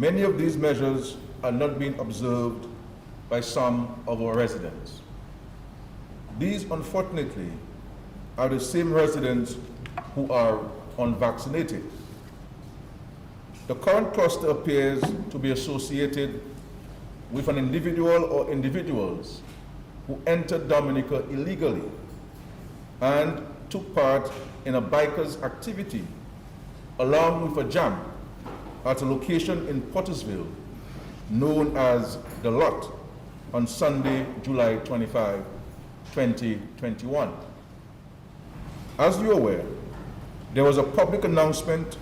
Many of these measures are not being observed by some of our residents. These, unfortunately, are the same residents who are unvaccinated. The current cluster appears to be associated with an individual or individuals who entered Dominica illegally and took part in a biker's activity along with a jam at a location in Pottersville known as The Lot on Sunday, July 25, 2021. As you're aware, there was a public announcement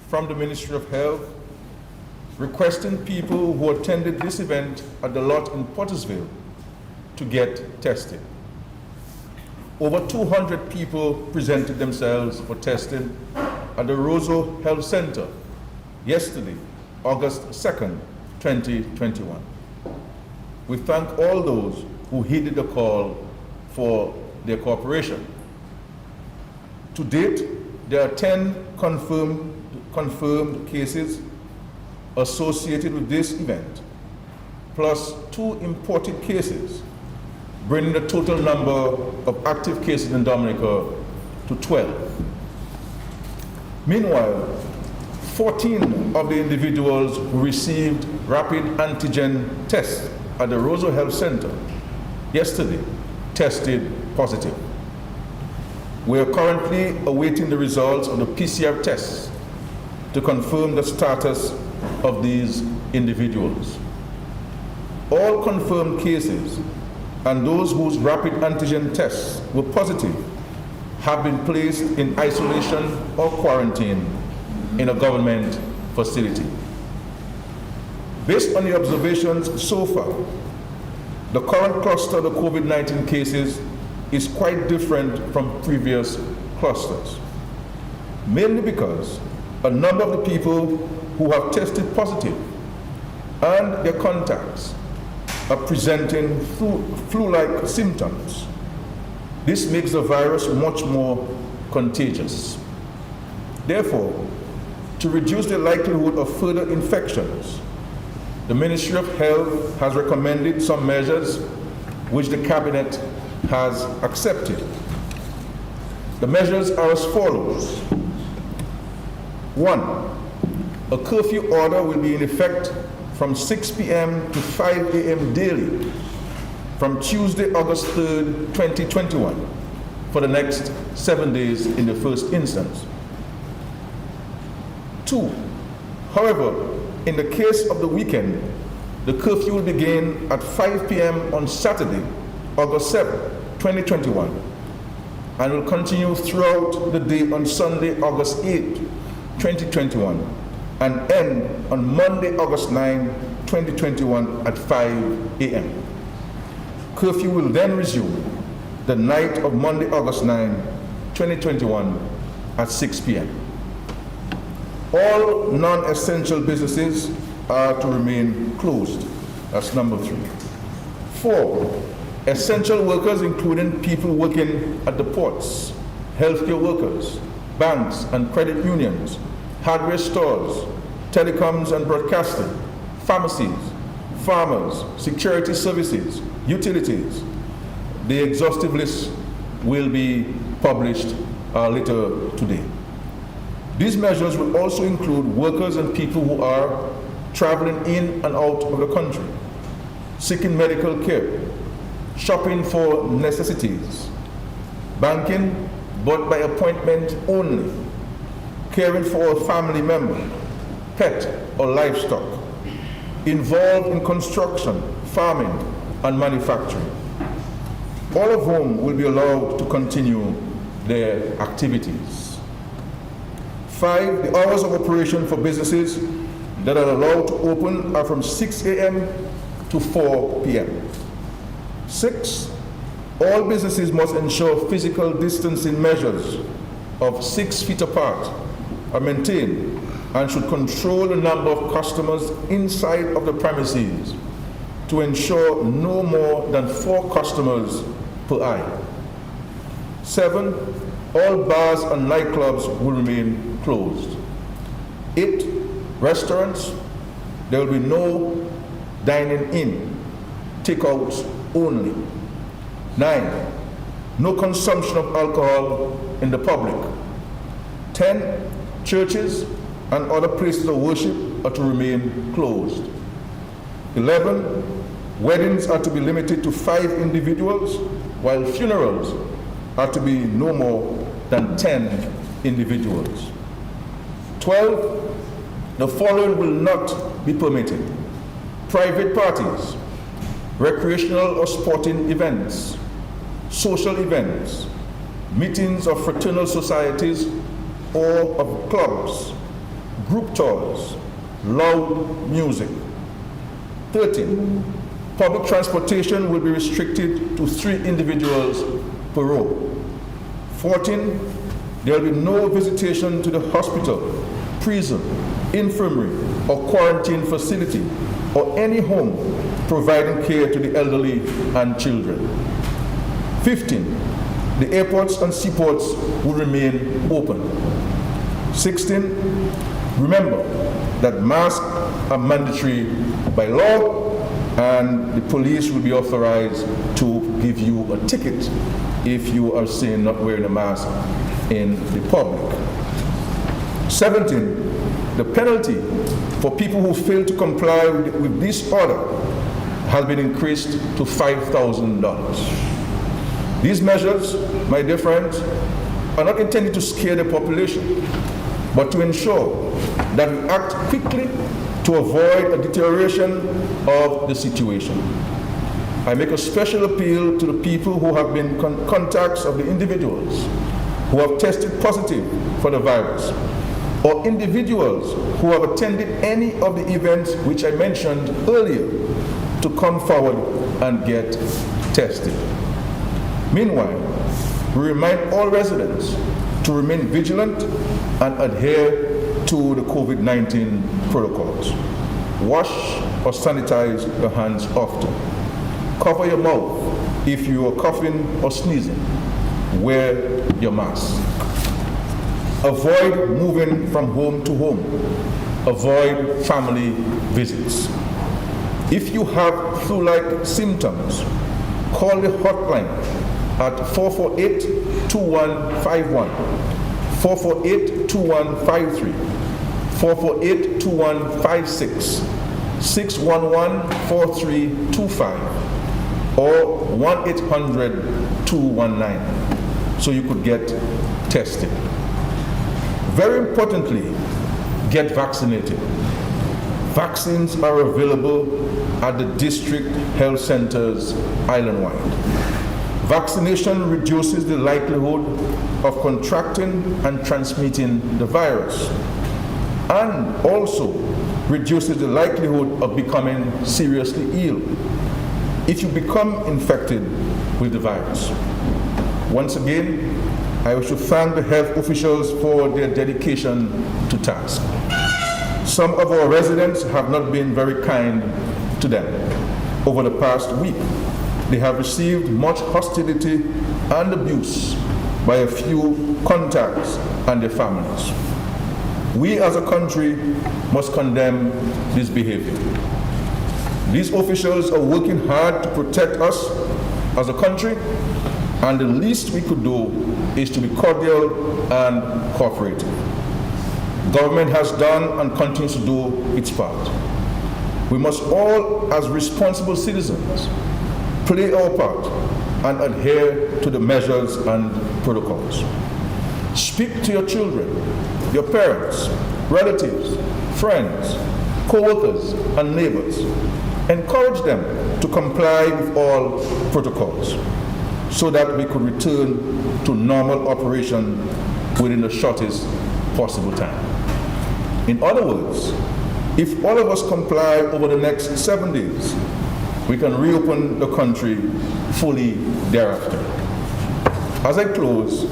from the Ministry of Health requesting people who attended this event at The Lot in Pottersville to get tested. Over 200 people presented themselves for testing at the Roseau Health Center yesterday, August 2nd, 2021. We thank all those who heeded the call for their cooperation. To date, there are 10 confirmed cases associated with this event, plus 2 imported cases, bringing the total number of active cases in Dominica to 12. Meanwhile, 14 of the individuals who received rapid antigen tests at the Roseau Health Center yesterday tested positive. We are currently awaiting the results of the PCR tests to confirm the status of these individuals. All confirmed cases and those whose rapid antigen tests were positive have been placed in isolation or quarantine in a government facility. Based on the observations so far, the current cluster of the COVID-19 cases is quite different from previous clusters, mainly because a number of the people who have tested positive and their contacts are presenting flu-like symptoms. This makes the virus much more contagious. Therefore, to reduce the likelihood of further infections, the Ministry of Health has recommended some measures which the Cabinet has accepted. The measures are as follows. 1, a curfew order will be in effect from 6 p.m. to 5 a.m. daily from Tuesday, August 3rd, 2021 for the next 7 days in the first instance. 2, however, in the case of the weekend, the curfew will begin at 5 p.m. on Saturday, August 7th, 2021, and will continue throughout the day on Sunday, August 8th, 2021, and end on Monday, August 9, 2021 at 5 a.m. Curfew will then resume the night of Monday, August 9, 2021 at 6 p.m. All non-essential businesses are to remain closed. That's number 3. 4, essential workers, including people working at the ports, healthcare workers, banks and credit unions, hardware stores, telecoms and broadcasting, pharmacies, farmers, security services, utilities. The exhaustive list will be published later today. These measures will also include workers and people who are traveling in and out of the country, seeking medical care, shopping for necessities, banking but by appointment only, caring for a family member, pet or livestock, involved in construction, farming and manufacturing, all of whom will be allowed to continue their activities. 5, the hours of operation for businesses that are allowed to open are from 6 a.m. to 4 p.m. 6, all businesses must ensure physical distancing measures of 6 feet apart are maintained and should control the number of customers inside of the premises to ensure no more than 4 customers per eye. 7, all bars and nightclubs will remain closed. 8, restaurants, There will be no dining in, takeouts only. 9, no consumption of alcohol in the public. 10, churches and other places of worship are to remain closed. 11, weddings are to be limited to 5 individuals, while funerals are to be no more than 10 individuals. 12, the following will not be permitted: private parties, recreational or sporting events, social events, meetings of fraternal societies or of clubs, group tours, loud music. 13, public transportation will be restricted to 3 individuals per row. 14, there will be no visitation to the hospital, prison, infirmary, or quarantine facility, or any home providing care to the elderly and children. 15, the airports and seaports will remain open. 16, remember that masks are mandatory by law, and the police will be authorized to give you a ticket if you are seen not wearing a mask in the public. 17, the penalty for people who fail to comply with this order has been increased to $5,000. These measures, my dear friends, are not intended to scare the population, but to ensure that we act quickly to avoid a deterioration of the situation. I make a special appeal to the people who have been contacts of the individuals who have tested positive for the virus, or individuals who have attended any of the events which I mentioned earlier, to come forward and get tested. Meanwhile, we remind all residents to remain vigilant and adhere to the COVID-19 protocols. Wash or sanitize your hands often. Cover your mouth if you are coughing or sneezing. Wear your mask. Avoid moving from home to home. Avoid family visits. If you have flu-like symptoms, call the hotline at 448-2151, 448-2153, 448-2156, 611-4325, or 1-800-219, so you could get tested. Very importantly, get vaccinated. Vaccines are available at the district health centers island-wide. Vaccination reduces the likelihood of contracting and transmitting the virus, and also reduces the likelihood of becoming seriously ill if you become infected with the virus. Once again, I wish to thank the health officials for their dedication to task. Some of our residents have not been very kind to them. Over the past week, they have received much hostility and abuse by a few contacts and their families. We as a country must condemn this behavior. These officials are working hard to protect us as a country, and the least we could do is to be cordial and cooperative. Government has done and continues to do its part. We must all, as responsible citizens, play our part and adhere to the measures and protocols. Speak to your children, your parents, relatives, friends, co-workers, and neighbors. Encourage them to comply with all protocols so that we could return to normal operation within the shortest possible time. In other words, if all of us comply over the next 7 days, we can reopen the country fully thereafter. As I close,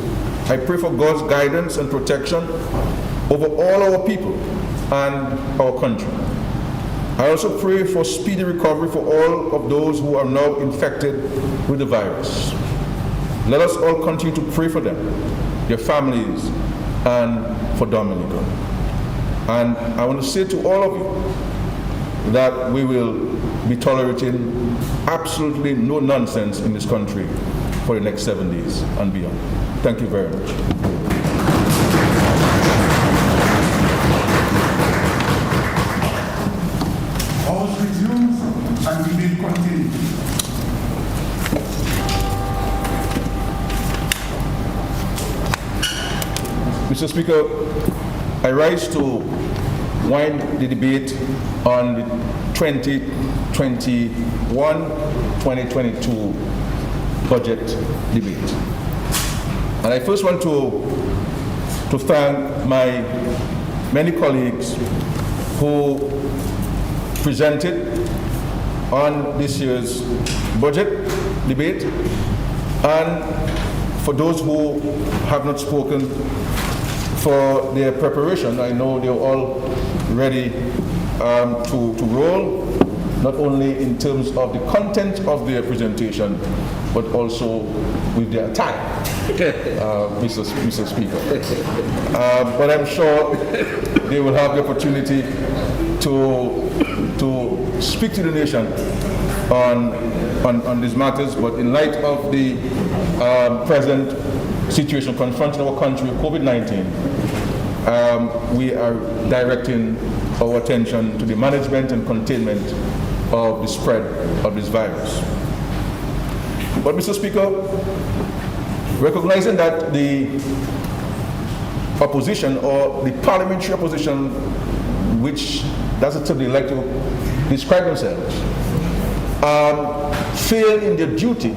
I pray for God's guidance and protection over all our people and our country. I also pray for speedy recovery for all of those who are now infected with the virus. Let us all continue to pray for them, their families, and for Dominica. And I want to say to all of you, that we will be tolerating absolutely no nonsense in this country for the next 7 days and beyond. Thank you very much. House resumes and debate continues. Mr. Speaker, I rise to wind the debate on the 2021-2022 budget debate. And I first want to thank my many colleagues who presented on this year's budget debate, and for those who have not spoken, for their preparation. I know they're all ready to roll, not only in terms of the content of their presentation, but also with their time, Mr. Speaker. But I'm sure they will have the opportunity to speak to the nation on these matters. But in light of the present situation confronting our country with COVID-19, we are directing our attention to the management and containment of the spread of this virus. But Mr. Speaker, recognizing that the opposition, or the parliamentary opposition, which that's the term they like to describe themselves, fail in their duty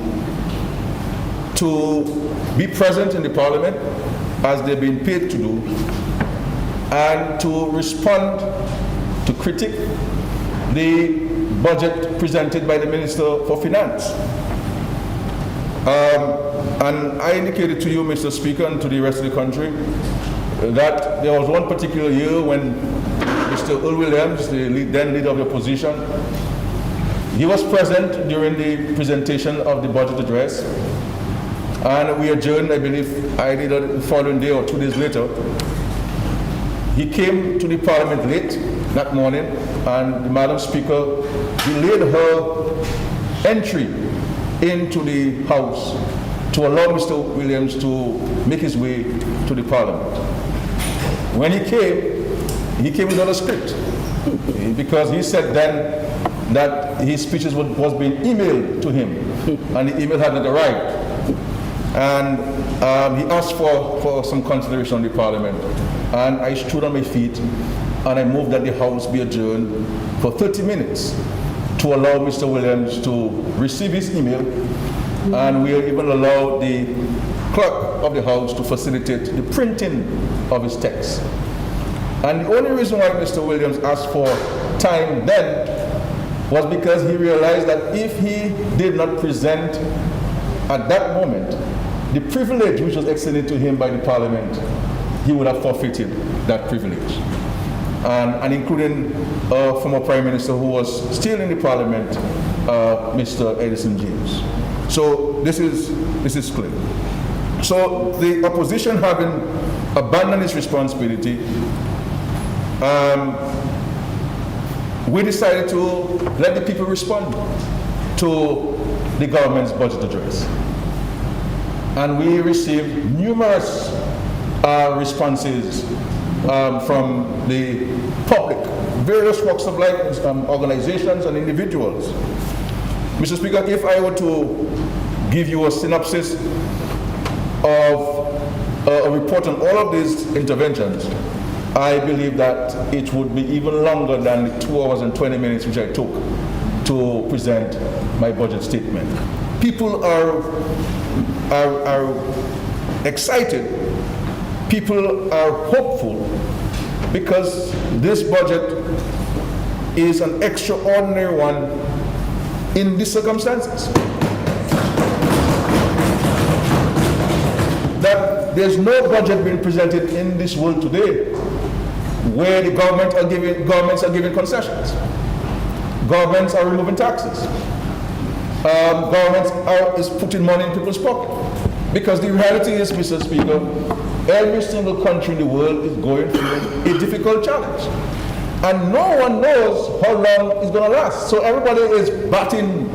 to be present in the parliament as they've been paid to do, and to respond to critique the budget presented by the Minister for Finance. And I indicated to you, Mr. Speaker, and to the rest of the country, that there was one particular year when Mr. Earl Williams, the then leader of the opposition, he was present during the presentation of the budget address, and we adjourned, I believe, either the following day or 2 days later. He came to the parliament late that morning, and the Madam Speaker delayed her entry into the House to allow Mr. Williams to make his way to the parliament. When he came without a script, because he said then that his speeches was being emailed to him, and the email hadn't arrived. And he asked for some consideration on the parliament. And I stood on my feet and I moved that the House be adjourned for 30 minutes to allow Mr. Williams to receive his email, and we even allowed the clerk of the House to facilitate the printing of his text. And the only reason why Mr. Williams asked for time then was because he realized that if he did not present at that moment the privilege which was extended to him by the Parliament, he would have forfeited that privilege. And including former Prime Minister who was still in the Parliament, Mr. Edison James. So this is clear. So the opposition, having abandoned its responsibility, we decided to let the people respond to the government's budget address. And we received numerous responses from the public, various walks of life, organizations and individuals. Mr. Speaker, if I were to give you a synopsis of a report on all of these interventions, I believe that it would be even longer than the 2 hours and 20 minutes which I took to present my budget statement. People are excited. People are hopeful because this budget is an extraordinary one in these circumstances. That there's no budget being presented in this world today where the governments are giving concessions. Governments are removing taxes. Governments is putting money in people's pocket. Because the reality is, Mr. Speaker, every single country in the world is going through a difficult challenge. And no one knows how long it's going to last. So everybody is batting,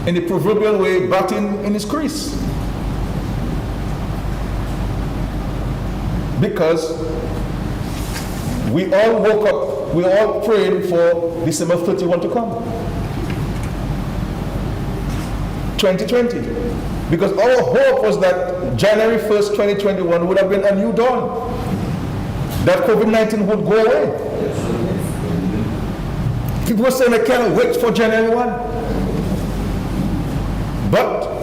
in the proverbial way, batting in his crease. Because we all woke up, we all prayed for December 31 to come. 2020. Because our hope was that January 1st, 2021 would have been a new dawn. That COVID-19 would go away. People were saying, I can't wait for January 1. But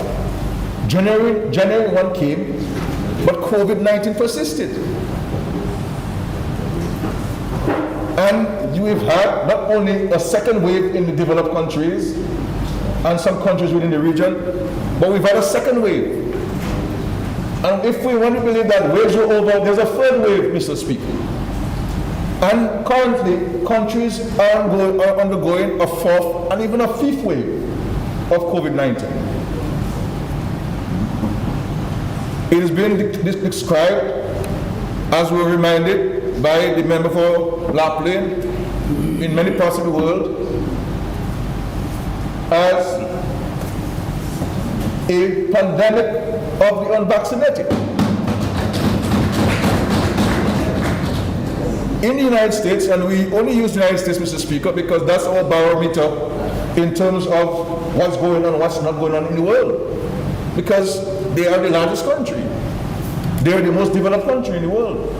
January 1 came, but COVID-19 persisted. And we've had not only a second wave in the developed countries and some countries within the region, but we've had a second wave. And if we want to believe that waves are over, there's a third wave, Mr. Speaker. And currently, countries are undergoing a fourth and even a fifth wave of COVID-19. It is being described, as we were reminded by the member for Laplane, in many parts of the world, as a pandemic of the unvaccinated. In the United States, and we only use the United States, Mr. Speaker, because that's our barometer in terms of what's going on and what's not going on in the world. Because they are the largest country. They are the most developed country in the world.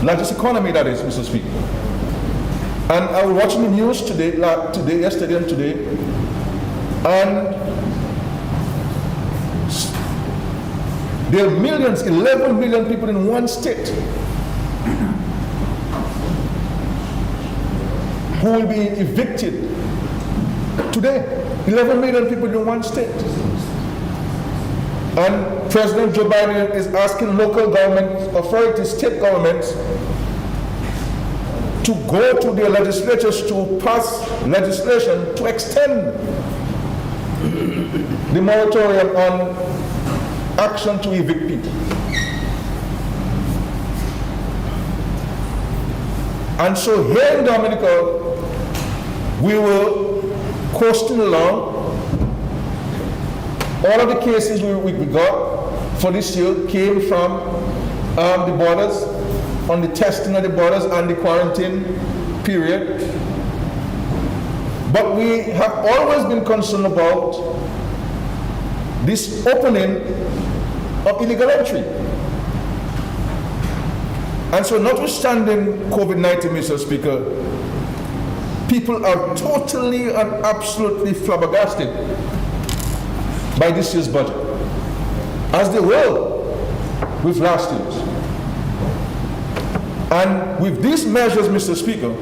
Largest economy, that is, Mr. Speaker. And I was watching the news yesterday and today, and there are millions, 11 million people in one state who will be evicted today. 11 million people in one state. And President Joe Biden is asking local government authorities, state governments, to go to their legislatures to pass legislation to extend the moratorium on action to evict people. And so here in Dominica, we were coasting along. All of the cases we got for this year came from the borders, on the testing of the borders and the quarantine period. But we have always been concerned about this opening of illegal entry. And so notwithstanding COVID-19, Mr. Speaker, people are totally and absolutely flabbergasted by this year's budget, as they were with last year's. And with these measures, Mr. Speaker,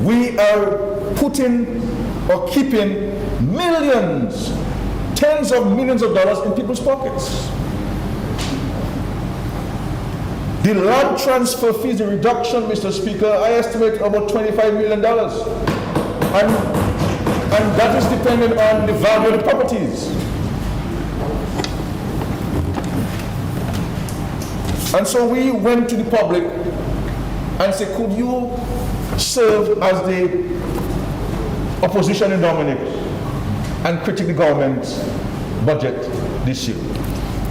we are putting or keeping millions, tens of millions of dollars in people's pockets. The land transfer fees, the reduction, Mr. Speaker, I estimate about $25 million. And that is dependent on the value of the properties. And so we went to the public and said, could you serve as the opposition in Dominica and critique the government's budget this year?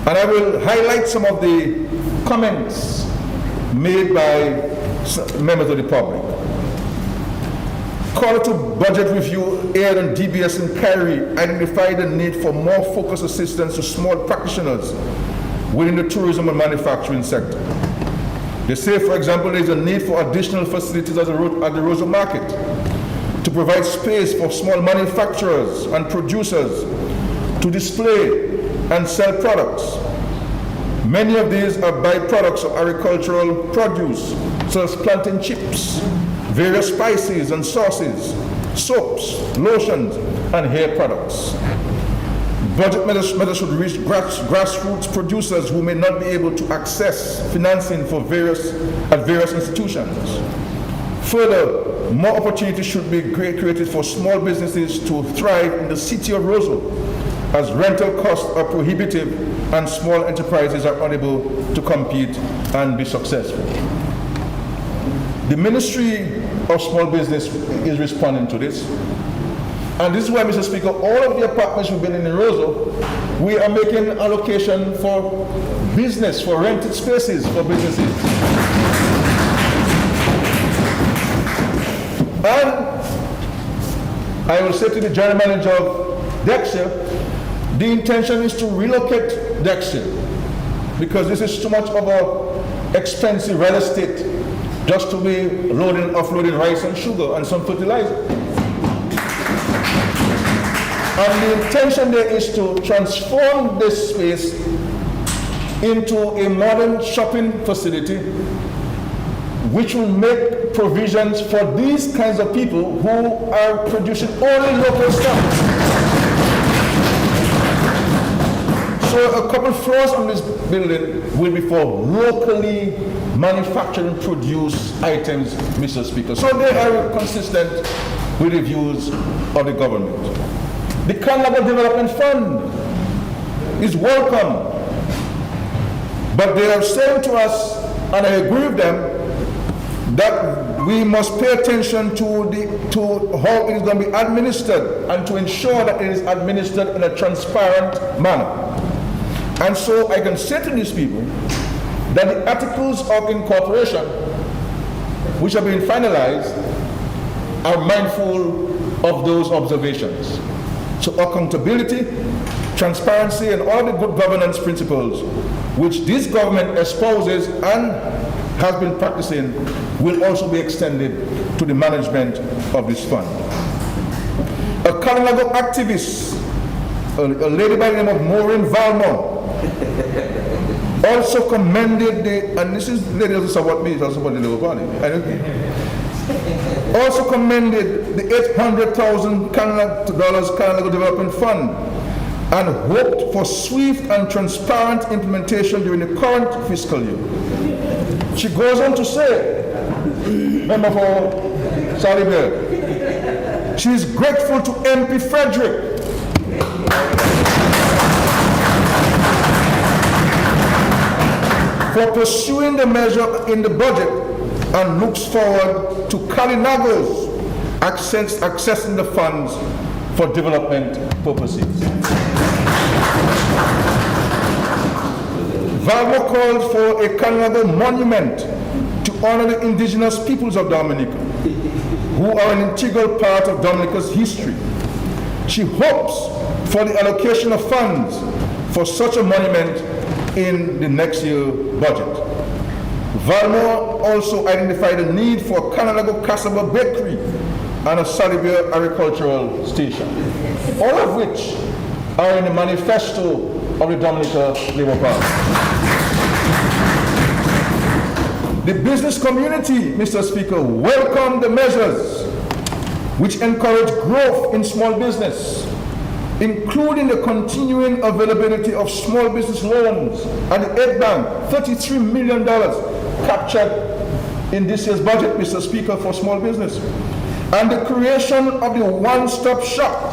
And I will highlight some of the comments made by members of the public. Call to budget review aired on DBS in Cary identified the need for more focused assistance to small practitioners within the tourism and manufacturing sector. They say, for example, there is a need for additional facilities at the Rosa Market to provide space for small manufacturers and producers to display and sell products. Many of these are byproducts of agricultural produce, such as plantain chips, various spices and sauces, soaps, lotions, and hair products. Budget measures should reach grassroots producers who may not be able to access financing at various institutions. Further, more opportunities should be created for small businesses to thrive in the city of Roseville, as rental costs are prohibitive and small enterprises are unable to compete and be successful. The Ministry of Small Business is responding to this. And this is why, Mr. Speaker, all of the apartments we're building in Roseau, we are making allocation for business, for rented spaces for businesses. And I will say to the general manager of Dexia, the intention is to relocate Dexia because this is too much of an expensive real estate just to be offloading rice and sugar and some fertilizer. And the intention there is to transform this space into a modern shopping facility which will make provisions for these kinds of people who are producing only local stuff. So a couple floors on this building will be for locally manufactured and produced items, Mr. Speaker. So they are consistent with the views of the government. The Canada Development Fund is welcome, but they are saying to us, and I agree with them, that we must pay attention to how it is going to be administered and to ensure that it is administered in a transparent manner. And so I can say to these people that the articles of incorporation, which are being finalized, are mindful of those observations. So accountability, transparency, and all the good governance principles which this government espouses and has been practicing will also be extended to the management of this fund. A Kalinago activist, a lady by the name of Maureen Valmont, also commended and this is lady doesn't support me, doesn't support the Labour Party. Also commended the $800,000 Kalinago Development Fund and hoped for swift and transparent implementation during the current fiscal year. She goes on to say, member for Sally Bell, she is grateful to MP Frederick for pursuing the measure in the budget and looks forward to Kalinago's accessing the funds for development purposes. Valmo called for a Kalinago monument to honor the indigenous peoples of Dominica, who are an integral part of Dominica's history. She hopes for the allocation of funds for such a monument in the next year's budget. Valmore also identified the need for a Kalinago Cassava Bakery and a Salibia Agricultural Station, all of which are in the manifesto of the Dominica Labour Party. The business community, Mr. Speaker, welcomed the measures which encourage growth in small business, including the continuing availability of small business loans at the Aid Bank, $33 million captured in this year's budget, Mr. Speaker, for small business, and the creation of the one-stop shop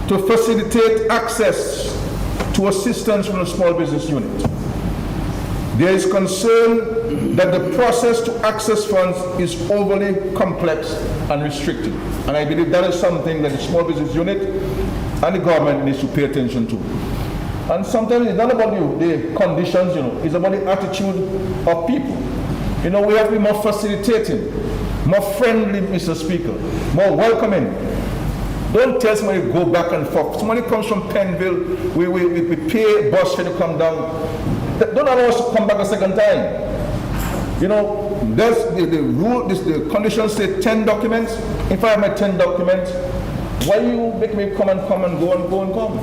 to facilitate access to assistance from the small business unit. There is concern that the process to access funds is overly complex and restricted. And I believe that is something that the small business unit and the government needs to pay attention to. And sometimes it's not about the conditions, it's about the attitude of people. We have to be more facilitating, more friendly, Mr. Speaker, more welcoming. Don't tell somebody to go back and forth. Somebody comes from Penville, we pay a bus fare to come down. Don't allow us to come back a second time. There's the rule, the conditions say 10 documents. If I have my 10 documents, why you make me come and go and come?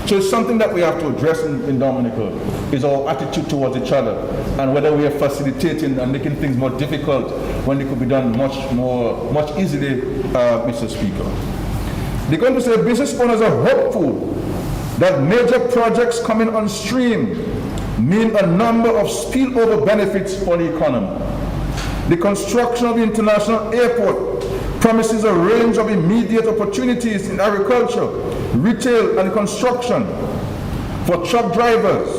So it's something that we have to address in Dominica, is our attitude towards each other, and whether we are facilitating and making things more difficult when they could be done much easily, Mr. Speaker. They're going to say business owners are hopeful that major projects coming on stream mean a number of spillover benefits for the economy. The construction of the international airport promises a range of immediate opportunities in agriculture, retail, and construction for truck drivers,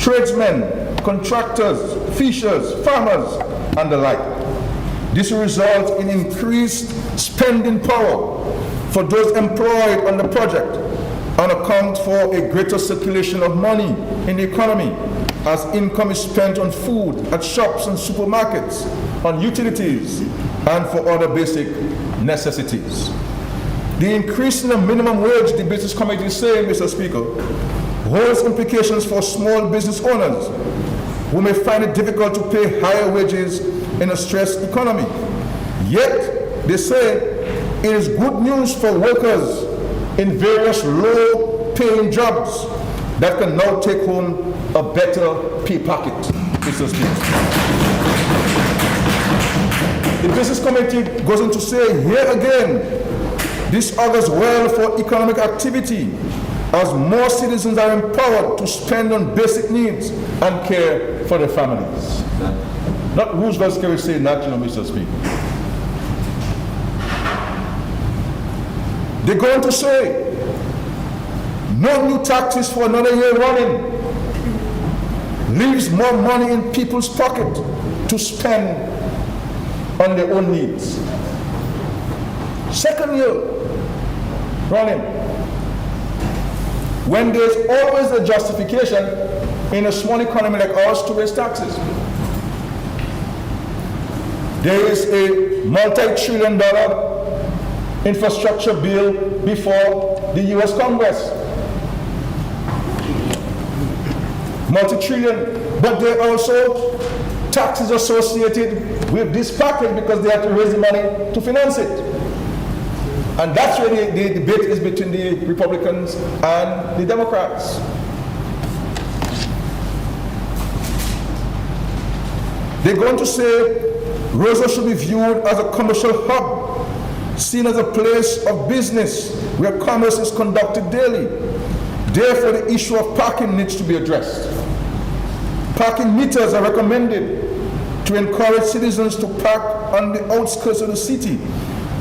tradesmen, contractors, fishers, farmers, and the like. This will result in increased spending power for those employed on the project and account for a greater circulation of money in the economy as income is spent on food at shops and supermarkets, on utilities, and for other basic necessities. The increase in the minimum wage, the Business Committee is saying, Mr. Speaker, holds implications for small business owners who may find it difficult to pay higher wages in a stressed economy. Yet, they say it is good news for workers in various low-paying jobs that can now take home a better pay packet, Mr. Speaker. The Business Committee goes on to say, here again, this augurs well for economic activity as more citizens are empowered to spend on basic needs and care for their families. Not Roosevelt Scary saying that, Mr. Speaker. They're going to say, no new taxes for another year running leaves more money in people's pocket to spend on their own needs. Second year running, when there's always a justification in a small economy like ours to raise taxes. There is a multi-trillion-dollar infrastructure bill before the US Congress. Multi-trillion, but there are also taxes associated with this package because they have to raise the money to finance it. And that's where the debate is between the Republicans and the Democrats. They're going to say Rosa should be viewed as a commercial hub, seen as a place of business where commerce is conducted daily. Therefore, the issue of parking needs to be addressed. Parking meters are recommended to encourage citizens to park on the outskirts of the city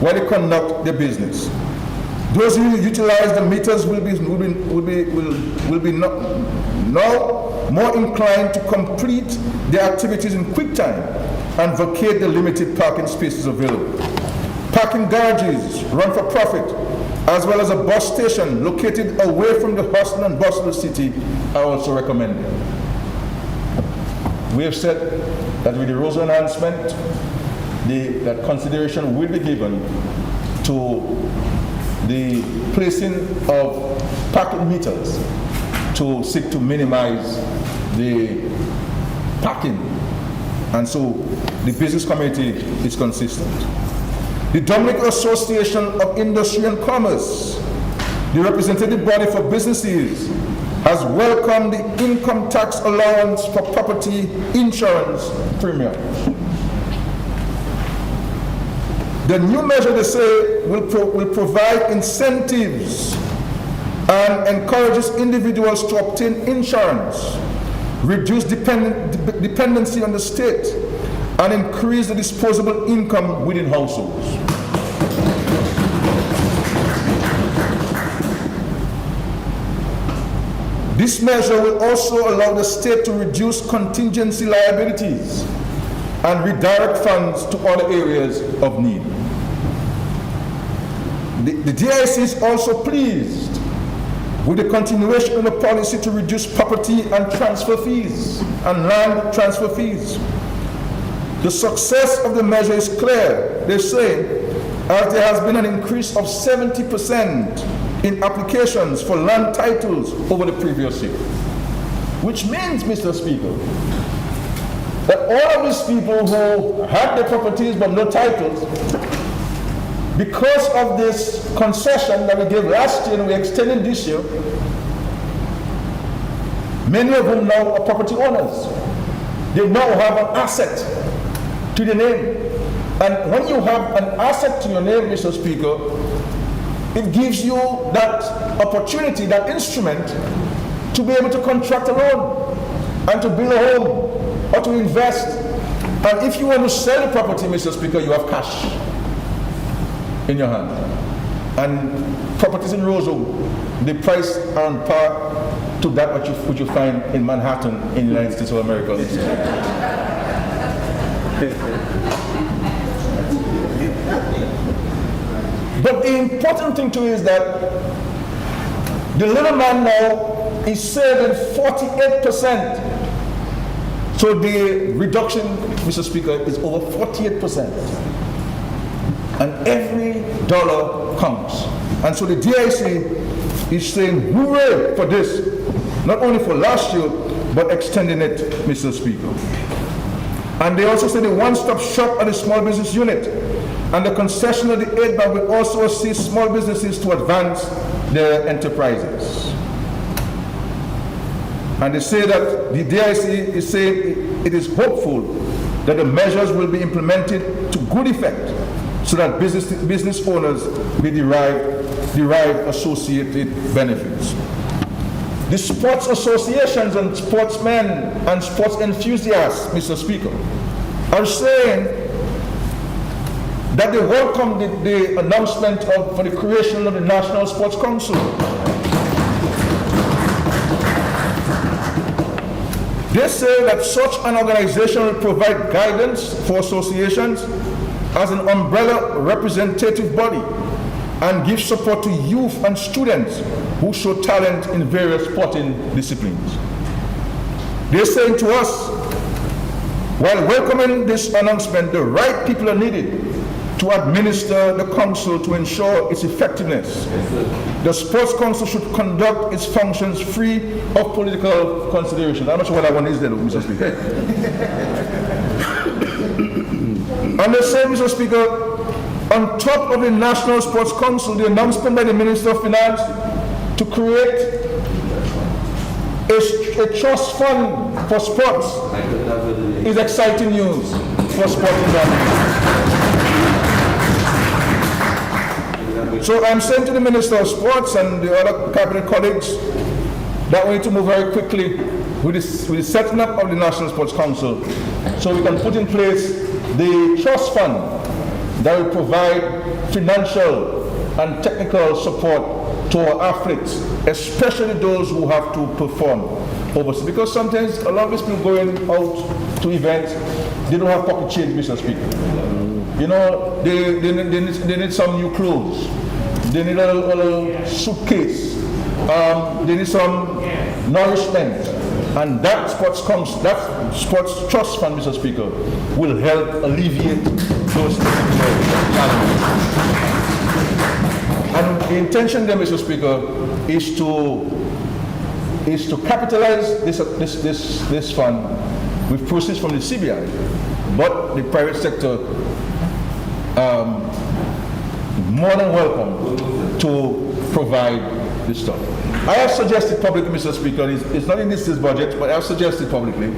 while they conduct their business. Those who utilize the meters will be now more inclined to complete their activities in quick time and vacate the limited parking spaces available. Parking garages run for profit, as well as a bus station located away from the hustle and bustle of the city are also recommended. We have said that with the Rosa enhancement, that consideration will be given to the placing of parking meters to seek to minimize the parking. And so the Business Committee is consistent. The Dominica Association of Industry and Commerce, the representative body for businesses, has welcomed the income tax allowance for property insurance premiums. The new measure, they say, will provide incentives and encourages individuals to obtain insurance, reduce dependency on the state, and increase the disposable income within households. This measure will also allow the state to reduce contingency liabilities and redirect funds to other areas of need. The DIC is also pleased with the continuation of the policy to reduce property and transfer fees and land transfer fees. The success of the measure is clear, they say, as there has been an increase of 70% in applications for land titles over the previous year. Which means, Mr. Speaker, that all of these people who had their properties but no titles, because of this concession that we gave last year and we extended this year, many of them now are property owners. They now have an asset to their name. And when you have an asset to your name, Mr. Speaker, it gives you that opportunity, that instrument, to be able to contract a loan and to build a home or to invest. And if you want to sell the property, Mr. Speaker, you have cash in your hand. And properties in Roseau, the price are on par to that which you find in Manhattan in the United States of America. But the important thing too is that the little man now is saving 48%. So the reduction, Mr. Speaker, is over 48%. And every dollar counts. And so the DIC is saying hooray for this, not only for last year, but extending it, Mr. Speaker. And they also say the one-stop shop at the small business unit and the concession of the aid bank will also assist small businesses to advance their enterprises. And they say that the DIC is saying it is hopeful that the measures will be implemented to good effect so that business owners may derive associated benefits. The sports associations and sportsmen and sports enthusiasts, Mr. Speaker, are saying that they welcome the announcement for the creation of the National Sports Council. They say that such an organization will provide guidance for associations as an umbrella representative body and give support to youth and students who show talent in various sporting disciplines. They're saying to us, while welcoming this announcement, the right people are needed to administer the council to ensure its effectiveness. The Sports Council should conduct its functions free of political consideration. I'm not sure what that one is there, Mr. Speaker. And they say, Mr. Speaker, on top of the National Sports Council, the announcement by the Minister of Finance to create a trust fund for sports is exciting news for sporting government. So I'm saying to the Minister of Sports and the other cabinet colleagues that we need to move very quickly with the setting up of the National Sports Council so we can put in place the trust fund that will provide financial and technical support to our athletes, especially those who have to perform overseas. Because sometimes a lot of these people going out to events, they don't have pocket change, Mr. Speaker. You know, they need some new clothes. They need a little suitcase. They need some nourishment. And that sports trust fund, Mr. Speaker, will help alleviate those challenges. And the intention there, Mr. Speaker, is to capitalize this fund with proceeds from the CBI, but the private sector more than welcome to provide this stuff. I have suggested publicly, Mr. Speaker, it's not in this budget, but I have suggested publicly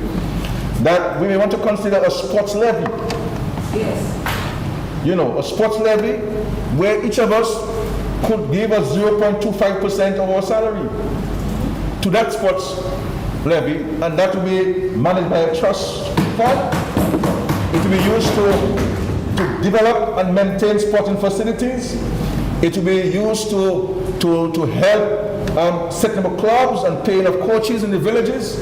that we may want to consider a sports levy. Yes. You know, a sports levy where each of us could give us 0.25% of our salary to that sports levy, and that will be managed by a trust fund. It will be used to develop and maintain sporting facilities. It will be used to help setting up clubs and paying of coaches in the villages.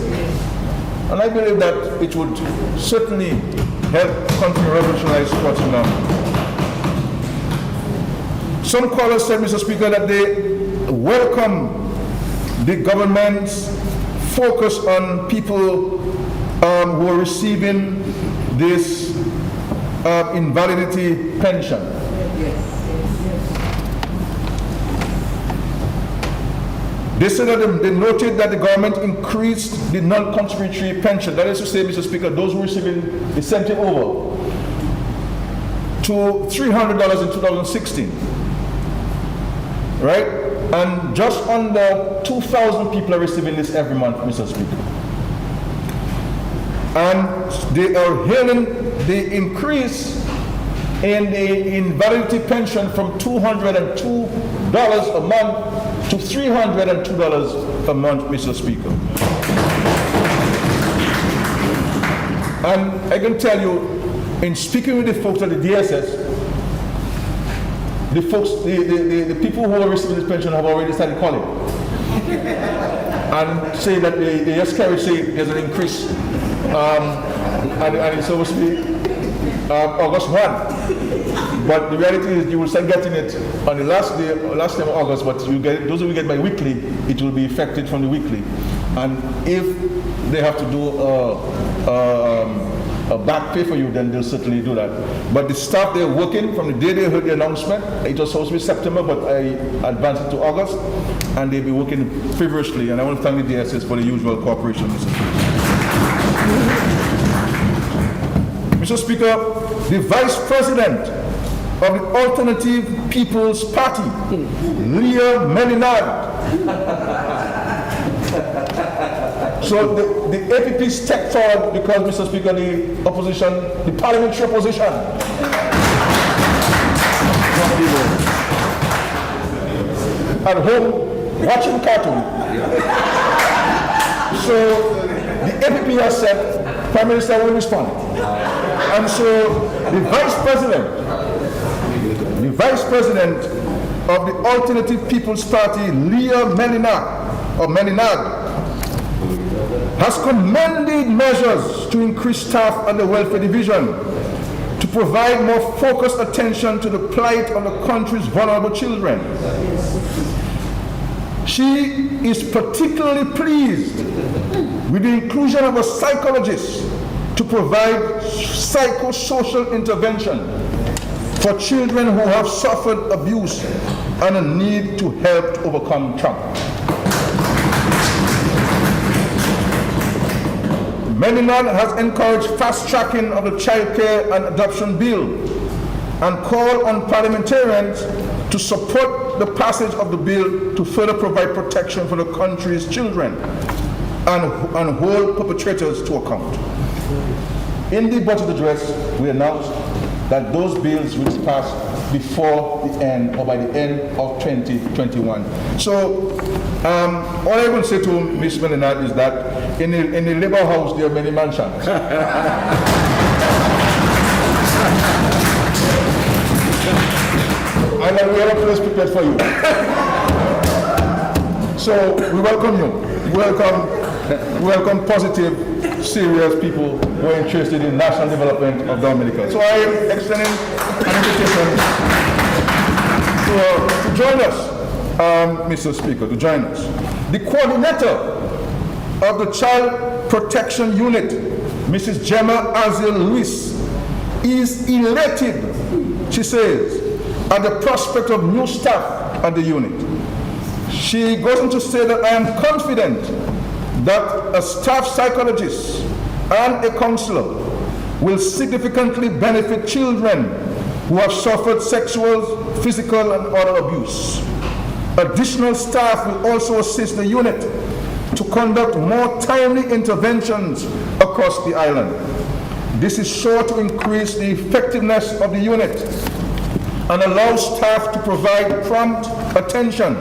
And I believe that it would certainly help continue to revolutionize sports in Ghana. Some callers said, Mr. Speaker, that they welcome the government's focus on people who are receiving this invalidity pension. They said that they noted that the government increased the non-contributory pension. That is to say, Mr. Speaker, those who are receiving the incentive over to $300 in 2016, right? And just under 2,000 people are receiving this every month, Mr. Speaker. And they are hailing the increase in the invalidity pension from $202 a month to $302 a month, Mr. Speaker. And I can tell you, in speaking with the folks at the DSS, the people who are receiving this pension have already started calling and say that they just carry say there's an increase, and it's supposed to be August 1. But the reality is you will start getting it on the last day of August, but you get those who will get by weekly, it will be effective from the weekly. And if they have to do a back pay for you, then they'll certainly do that. But the staff, they're working from the day they heard the announcement. It was supposed to be September, but I advanced it to August, and they'll be working feverishly. And I want to thank the DSS for the usual cooperation, Mr. Speaker. Mr. Speaker, the Vice President of the Alternative People's Party, Leah Melinard. So the APP stepped forward because, Mr. Speaker, the opposition, the parliamentary opposition, at home watching cartoon. So the APP has said, Prime Minister will respond. And so the Vice President of the Alternative People's Party, Leah Melinard, has commended measures to increase staff at the Welfare Division to provide more focused attention to the plight of the country's vulnerable children. She is particularly pleased with the inclusion of a psychologist to provide psychosocial intervention for children who have suffered abuse and a need to help to overcome trauma. Melinard has encouraged fast-tracking of the Child Care and Adoption Bill and called on parliamentarians to support the passage of the bill to further provide protection for the country's children and hold perpetrators to account. In the budget address, we announced that those bills will be passed before the end or by the end of 2021. So all I will say to Ms. Melinard is that in the Labour House there are many mansions. And we have a place prepared for you. So we welcome you. We welcome positive, serious people who are interested in national development of Dominica. So I am extending an invitation to join us, Mr. Speaker, to join us. The coordinator of the Child Protection Unit, Mrs. Gemma Azil Luis, is elated, she says, at the prospect of new staff at the unit. She goes on to say that I am confident that a staff psychologist and a counselor will significantly benefit children who have suffered sexual, physical, and other abuse. Additional staff will also assist the unit to conduct more timely interventions across the island. This is sure to increase the effectiveness of the unit and allow staff to provide prompt attention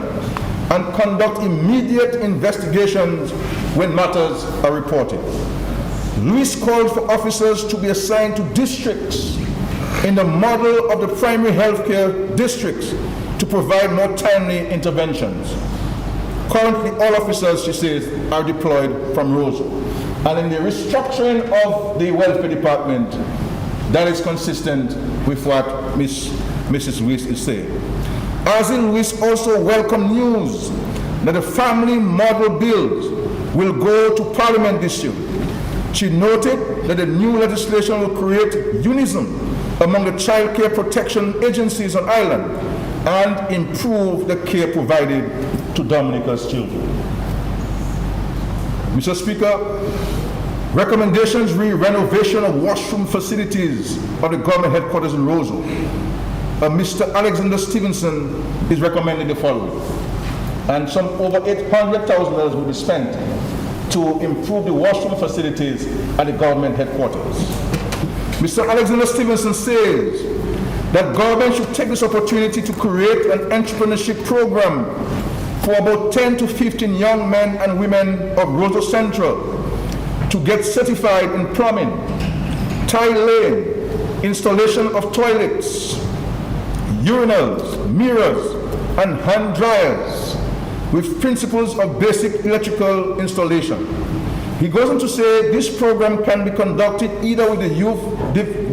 and conduct immediate investigations when matters are reported. Luis called for officers to be assigned to districts in the model of the primary healthcare districts to provide more timely interventions. Currently, all officers, she says, are deployed from Roseau. And in the restructuring of the welfare department, that is consistent with what Mrs. Luis is saying. Azil Luis also welcomed news that the family model bills will go to Parliament this year. She noted that the new legislation will create unison among the child care protection agencies on island and improve the care provided to Dominica's children. Mr. Speaker, recommendations re-renovation of washroom facilities of the government headquarters in Roseau. Mr. Alexander Stevenson is recommending the following. And some over $800,000 will be spent to improve the washroom facilities at the government headquarters. Mr. Alexander Stevenson says that government should take this opportunity to create an entrepreneurship program for about 10 to 15 young men and women of Roseau Central to get certified in plumbing, tile laying, installation of toilets, urinals, mirrors, and hand dryers with principles of basic electrical installation. He goes on to say this program can be conducted either with the youth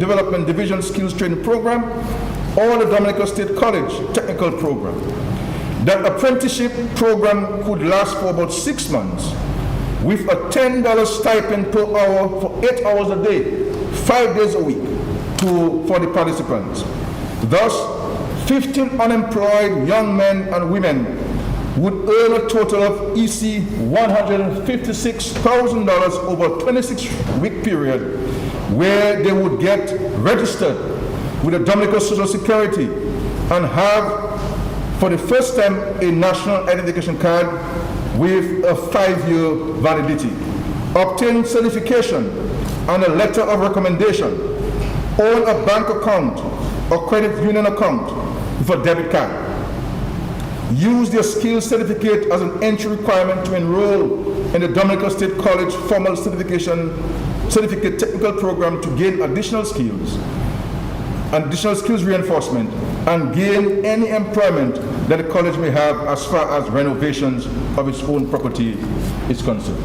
Development Division Skills Training Program or the Dominica State College Technical Program. That apprenticeship program could last for about 6 months with a $10 stipend per hour for 8 hours a day, 5 days a week for the participants. Thus, 15 unemployed young men and women would earn a total of EC $156,000 over a 26-week period where they would get registered with the Dominica Social Security and have, for the first time, a national identification card with a 5-year validity, obtain certification and a letter of recommendation, own a bank account or credit union account with a debit card, use their skills certificate as an entry requirement to enroll in the Dominica State College Formal Certificate Technical Program to gain additional skills reinforcement, and gain any employment that the college may have as far as renovations of its own property is concerned.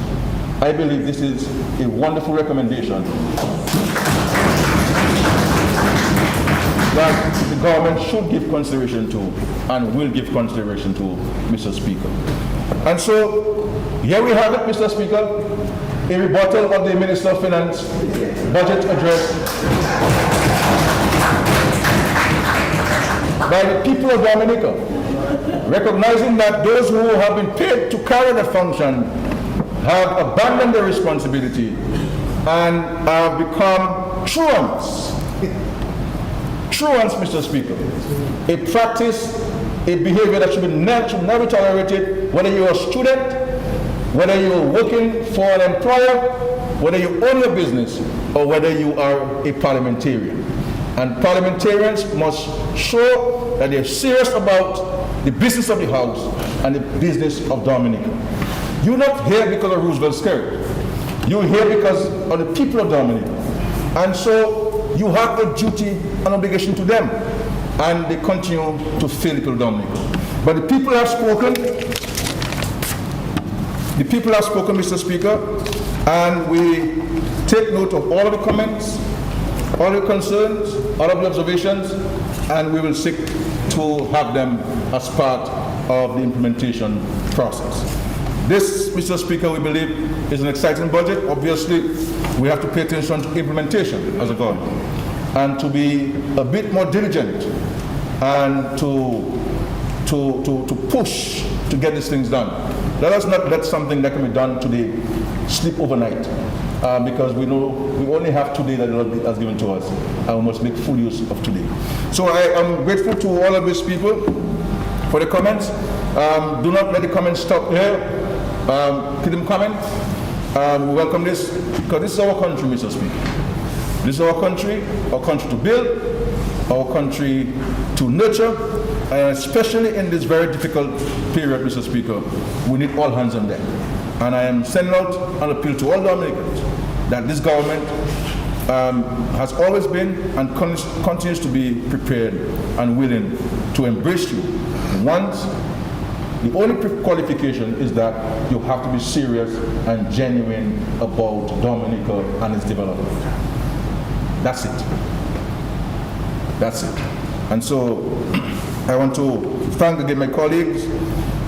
I believe this is a wonderful recommendation that the government should give consideration to and will give consideration to, Mr. Speaker. And so, here we have it, Mr. Speaker, a rebuttal of the Minister of Finance budget address by the people of Dominica, recognizing that those who have been paid to carry the function have abandoned their responsibility and have become truants. Truants, Mr. Speaker. A practice, a behavior that should never be tolerated, whether you're a student, whether you're working for an employer, whether you own your business, or whether you are a parliamentarian. And parliamentarians must show that they're serious about the business of the House and the business of Dominica. You're not here because of Roosevelt's skirt. You're here because of the people of Dominica. And so you have a duty and obligation to them. And they continue to fail little Dominica. But the people have spoken. The people have spoken, Mr. Speaker, and we take note of all of the comments, all the concerns, all of the observations, and we will seek to have them as part of the implementation process. This, Mr. Speaker, we believe is an exciting budget. Obviously, we have to pay attention to implementation as a government and to be a bit more diligent and to push to get these things done. Let us not let something that can be done today sleep overnight. Because we know we only have today that the Lord has given to us, and we must make full use of today. So I am grateful to all of these people for the comments. Do not let the comments stop here. Keep them coming. We welcome this, because this is our country, Mr. Speaker. This is our country to build, our country to nurture, and especially in this very difficult period, Mr. Speaker, we need all hands on deck. And I am sending out an appeal to all Dominicans that this government has always been and continues to be prepared and willing to embrace you. Once, the only qualification is that you have to be serious and genuine about Dominica and its development. That's it. That's it. And so I want to thank again my colleagues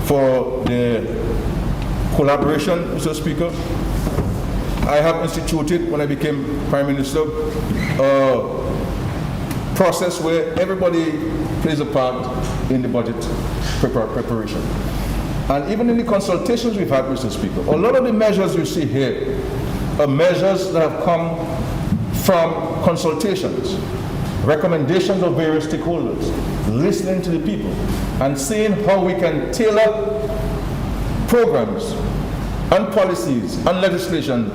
for the collaboration, Mr. Speaker. I have instituted, when I became Prime Minister, a process where everybody plays a part in the budget preparation. And even in the consultations we've had, Mr. Speaker, a lot of the measures you see here are measures that have come from consultations, recommendations of various stakeholders, listening to the people, and seeing how we can tailor programs and policies and legislation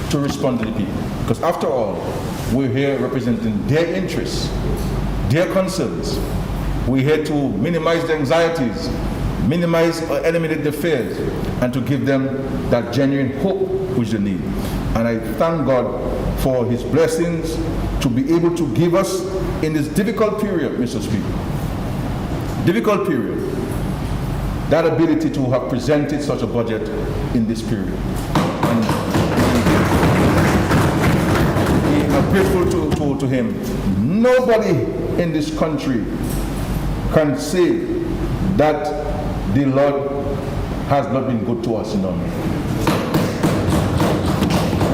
to respond to the people. Because after all, we're here representing their interests, their concerns. We're here to minimize their anxieties, minimize or eliminate their fears, and to give them that genuine hope which they need. And I thank God for His blessings to be able to give us in this difficult period, Mr. Speaker. Difficult period. That ability to have presented such a budget in this period. And I'm grateful to him. Nobody in this country can say that the Lord has not been good to us in Dominica.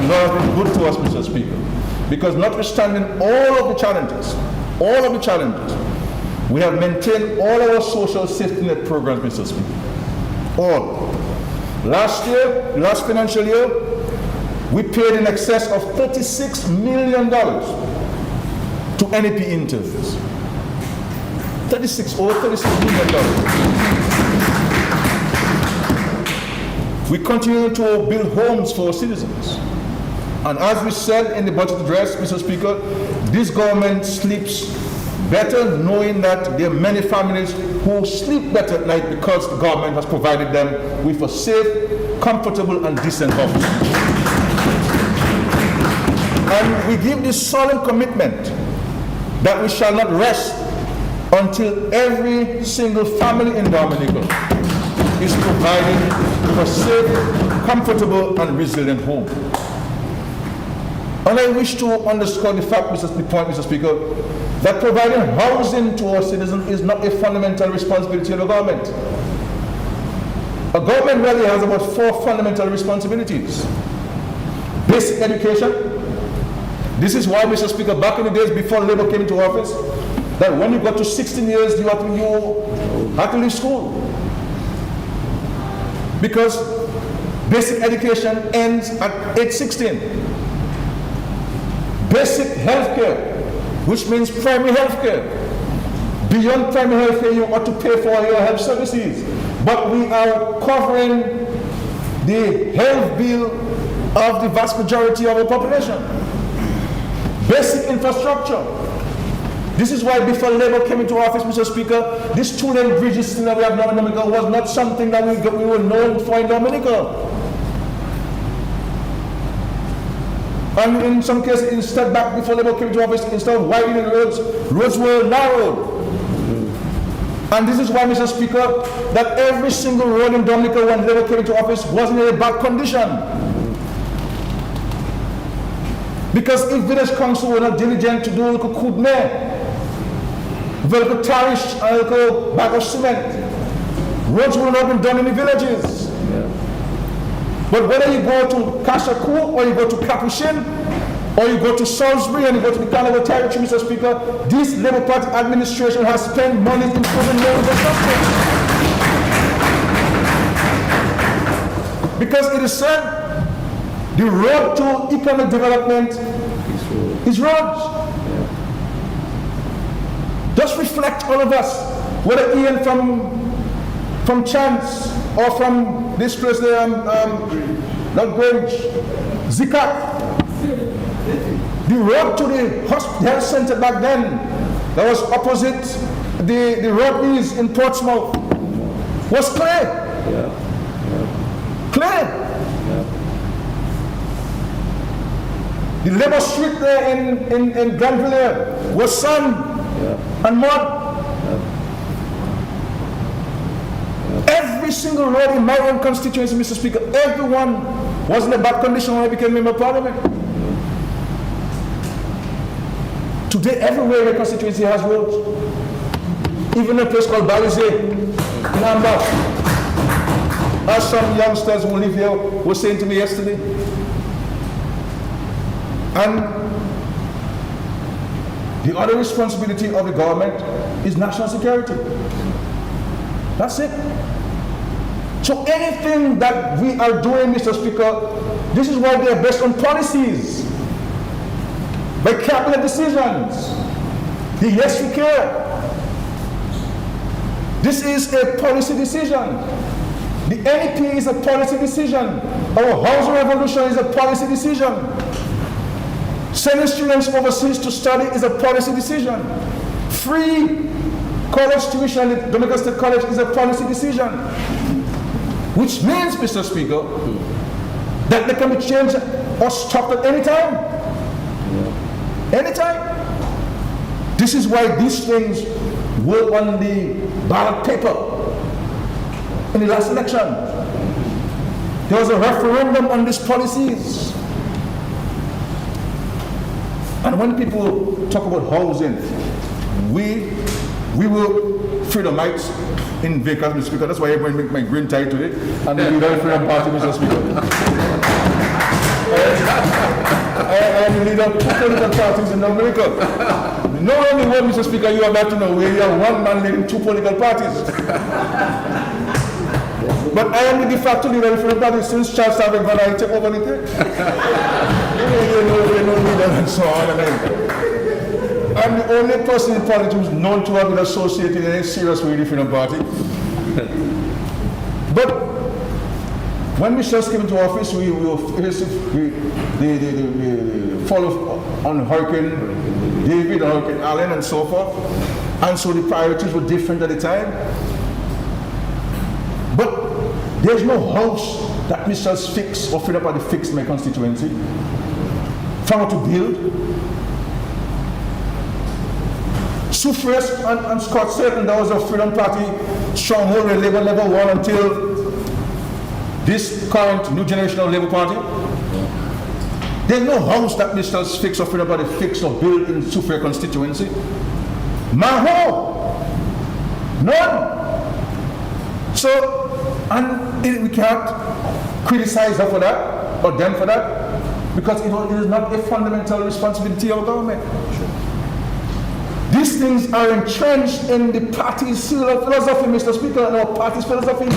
The Lord has been good to us, Mr. Speaker, because notwithstanding all of the challenges, we have maintained all our social safety net programs, Mr. Speaker. All. Last financial year, we paid in excess of $36 million to NEP interviews. Over $36 million. We continue to build homes for our citizens. And as we said in the budget address, Mr. Speaker, this government sleeps better knowing that there are many families who sleep better at night because the government has provided them with a safe, comfortable, and decent home. And we give this solemn commitment that we shall not rest until every single family in Dominica is provided with a safe, comfortable, and resilient home. And I wish to underscore the fact, Mr. Speaker, that providing housing to our citizens is not a fundamental responsibility of the government. A government really has about 4 fundamental responsibilities. Basic education. This is why, Mr. Speaker, back in the days before Labour came into office, that when you got to 16 years, you had to leave school. Because basic education ends at age 16. Basic health care, which means primary health care. Beyond primary health care, you ought to pay for your health services. But we are covering the health bill of the vast majority of the population. Basic infrastructure. This is why before Labour came into office, Mr. Speaker, this 2-lane bridge system that we have now in Dominica was not something that we were known for in Dominica. And in some cases, instead back before Labour came to office, instead of widening roads were narrowed. And this is why, Mr. Speaker, that every single road in Dominica when Labour came into office was in a bad condition. Because if village council were not diligent to do a little kudme, a little tarish, and a little bag of cement, roads would not have been done in the villages. But whether you go to Kashaku, or you go to Capuchin, or you go to Salisbury, and you go to the Carnival territory, Mr. Speaker, this Labour Party administration has spent money improving road infrastructure. Because it is said, the road to economic development is roads. Just reflect, all of us, whether Ian from Chance, or from this place there, not Grange, Zikat. The road to the health center back then, that was opposite the road is in Portsmouth, was clear. Clear. The Labour Street there in Granville was sand and mud. Every single road in my own constituency, Mr. Speaker, everyone was in a bad condition when I became Member of Parliament. Today, everywhere in the constituency has roads. Even a place called Balizé in Ambach. As some youngsters who live here were saying to me yesterday. And the other responsibility of the government is national security. That's it. So anything that we are doing, Mr. Speaker, this is why they are based on policies, by cabinet decisions. The Yes We Care. This is a policy decision. The NEP is a policy decision. Our housing revolution is a policy decision. Sending students overseas to study is a policy decision. Free college tuition at Dominica State College is a policy decision. Which means, Mr. Speaker, that they can be changed or stopped at any time. Anytime. This is why these things were on the ballot paper in the last election. There was a referendum on these policies. And when people talk about housing, we were freedomites in vehicles, Mr. Speaker. That's why I bring my green tie today. And the leader of the Freedom Party, Mr. Speaker. I am the leader of two political parties in Dominica. Not only one, Mr. Speaker, you have got to know where you have one man leading two political parties. But I am the de facto leader of the Freedom Party since Charles Savage when I take over the thing. You know, leader and so on. I'm the only person in politics who's known to have been associated in any serious way with the Freedom Party. But when we just came into office, we followed on Hurricane David and Hurricane Allen and so forth. And so the priorities were different at the time. But there's no house that Mr. Fix or Freedom Party fixed in my constituency. Found to build. Suffrage and Scott said, and that was a Freedom Party stronghold in Labour level 1 until this current new generation of Labour Party. There's no house that Mr. Fix or Freedom Party fix or build in Suffrage constituency. Maho! None! So, and we can't criticize her for that, or them for that, because it is not a fundamental responsibility of government. These things are entrenched in the party's philosophy, Mr. Speaker, and our party's philosophy.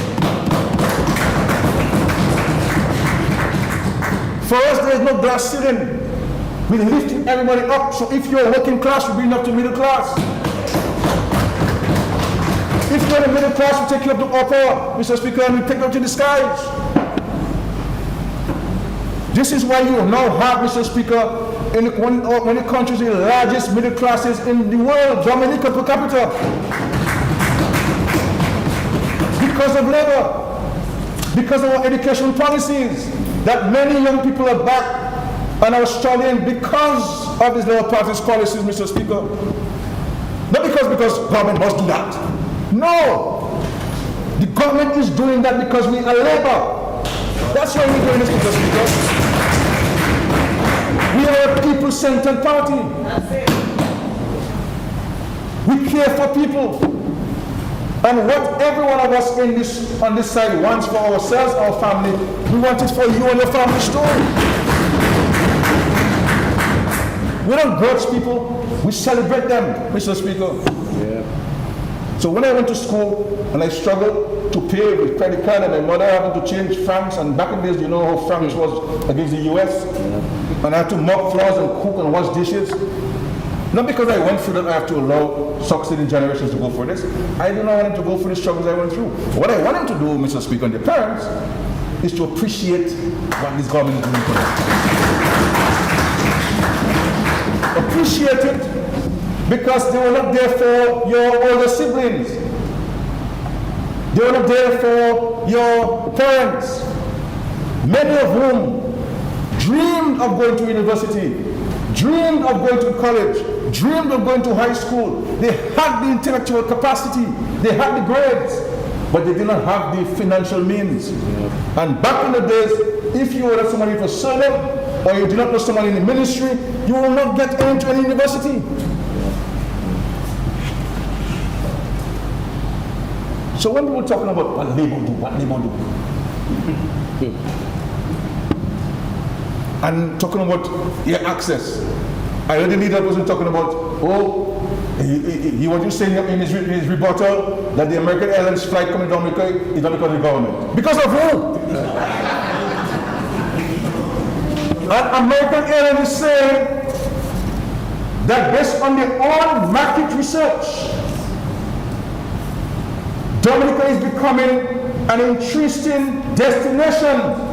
For us, there is no glass ceiling. We're lifting everybody up, so if you're working class, we bring you up to middle class. If you're in the middle class, we take you up to upper, Mr. Speaker, and we take you up to the skies. This is why you now have, Mr. Speaker, one of the countries with the largest middle classes in the world, Dominica per capita. Because of labor, because of our education policies, that many young people are back and are struggling because of these Labour Party's policies, Mr. Speaker. Not because government must do that. No! The government is doing that because we are labor. That's why we're doing this, Mr. Speaker. We are a people-centered party. We care for people. And what every one of us on this side wants for ourselves, our family, we want it for you and your family story. We don't grudge people, we celebrate them, Mr. Speaker. Yeah. So when I went to school and I struggled to pay with credit card and my mother having to change francs, and back in days, you know how francs was against the US, and I had to mop floors and cook and wash dishes. Not because I went through that I have to allow succeeding generations to go through this. I do not want them to go through the struggles I went through. What I want them to do, Mr. Speaker, and their parents, is to appreciate what this government is doing for them. Appreciate it because they were not there for your older siblings. They were not there for your parents, many of whom dreamed of going to university, dreamed of going to college, dreamed of going to high school. They had the intellectual capacity, they had the grades, but they did not have the financial means. Yeah. And back in the days, if you were somebody for surname, or you did not know somebody in the ministry, you will not get into any university. So when people are talking about what Labour do, and talking about your access, I heard the leader wasn't talking about, he was saying in his rebuttal that the American Airlines flight coming to Dominica is not because of the government. Because of who? And American Airlines is saying that based on their own market research, Dominica is becoming an interesting destination.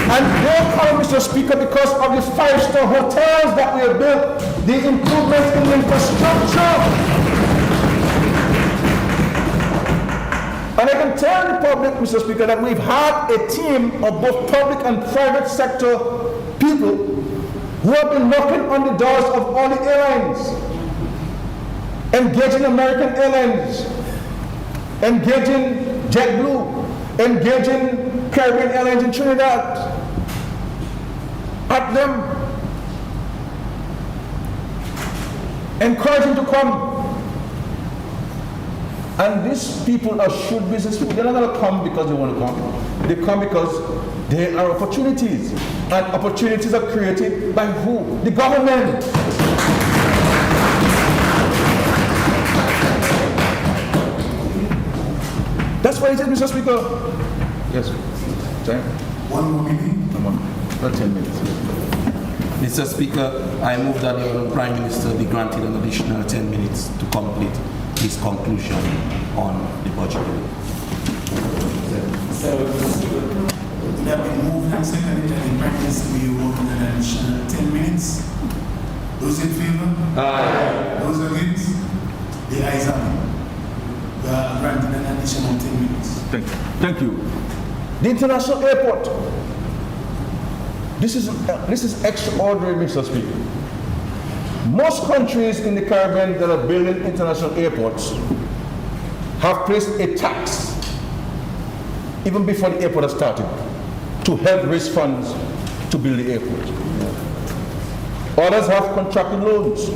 And they're calling, Mr. Speaker, because of the 5-star hotels that we have built, the improvements in the infrastructure. And I can tell the public, Mr. Speaker, that we've had a team of both public and private sector people who have been knocking on the doors of all the airlines, engaging American Airlines, engaging JetBlue, engaging Caribbean Airlines in Trinidad. impact them, encourage them to come. And these people are shrewd business people. They're not going to come because they want to come. They come because there are opportunities. And opportunities are created by who? The government. That's why it is, Mr. Speaker. Yes. Time? 1 more minute. Come on. Not 10 minutes. Mr. Speaker, I move that the Honourable Prime Minister be granted an additional 10 minutes to complete his conclusion on the budget. It have been moved and seconded that the Prime Minister be working an additional 10 minutes. Those in favor? Aye. Those against? The ayes have it. We are granted an additional 10 minutes. Thank you. The international airport. This is extraordinary, Mr. Speaker. Most countries in the Caribbean that are building international airports have placed a tax, even before the airport has started, to help raise funds to build the airport. Others have contracted loans.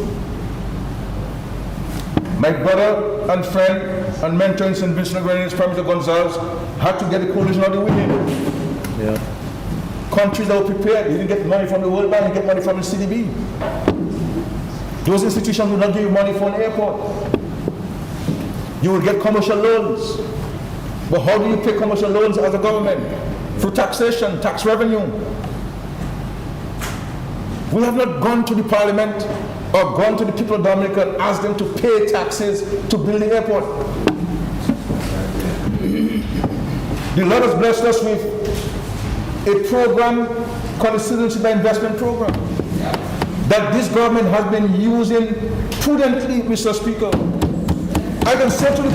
My brother and friend and mentor in St. Vincent and Grenadines, Prime Minister Gonzalez, had to get the coalition of the women. Countries that were prepared, he didn't get money from the World Bank, he get money from the CDB. Those institutions will not give you money for an airport. You will get commercial loans. But how do you pay commercial loans as a government? Through taxation, tax revenue. We have not gone to the parliament or gone to the people of Dominica and asked them to pay taxes to build the airport. The Lord has blessed us with a program called the Citizenship by Investment Program that this government has been using prudently, Mr. Speaker. I can say to the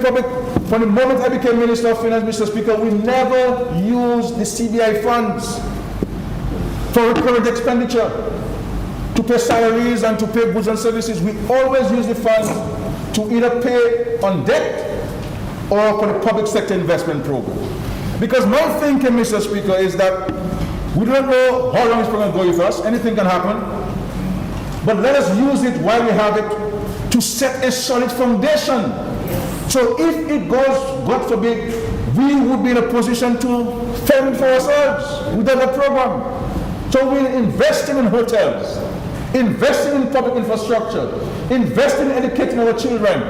public, from the moment I became Minister of Finance, Mr. Speaker, we never used the CBI funds for recurrent expenditure to pay salaries and to pay goods and services. We always use the funds to either pay on debt or for the public sector investment program. Because my thinking, Mr. Speaker, is that we don't know how long this program is going with us. Anything can happen. But let us use it while we have it to set a solid foundation. So if it goes, God forbid, we would be in a position to fend for ourselves without a program. So we're investing in hotels, investing in public infrastructure, investing in educating our children,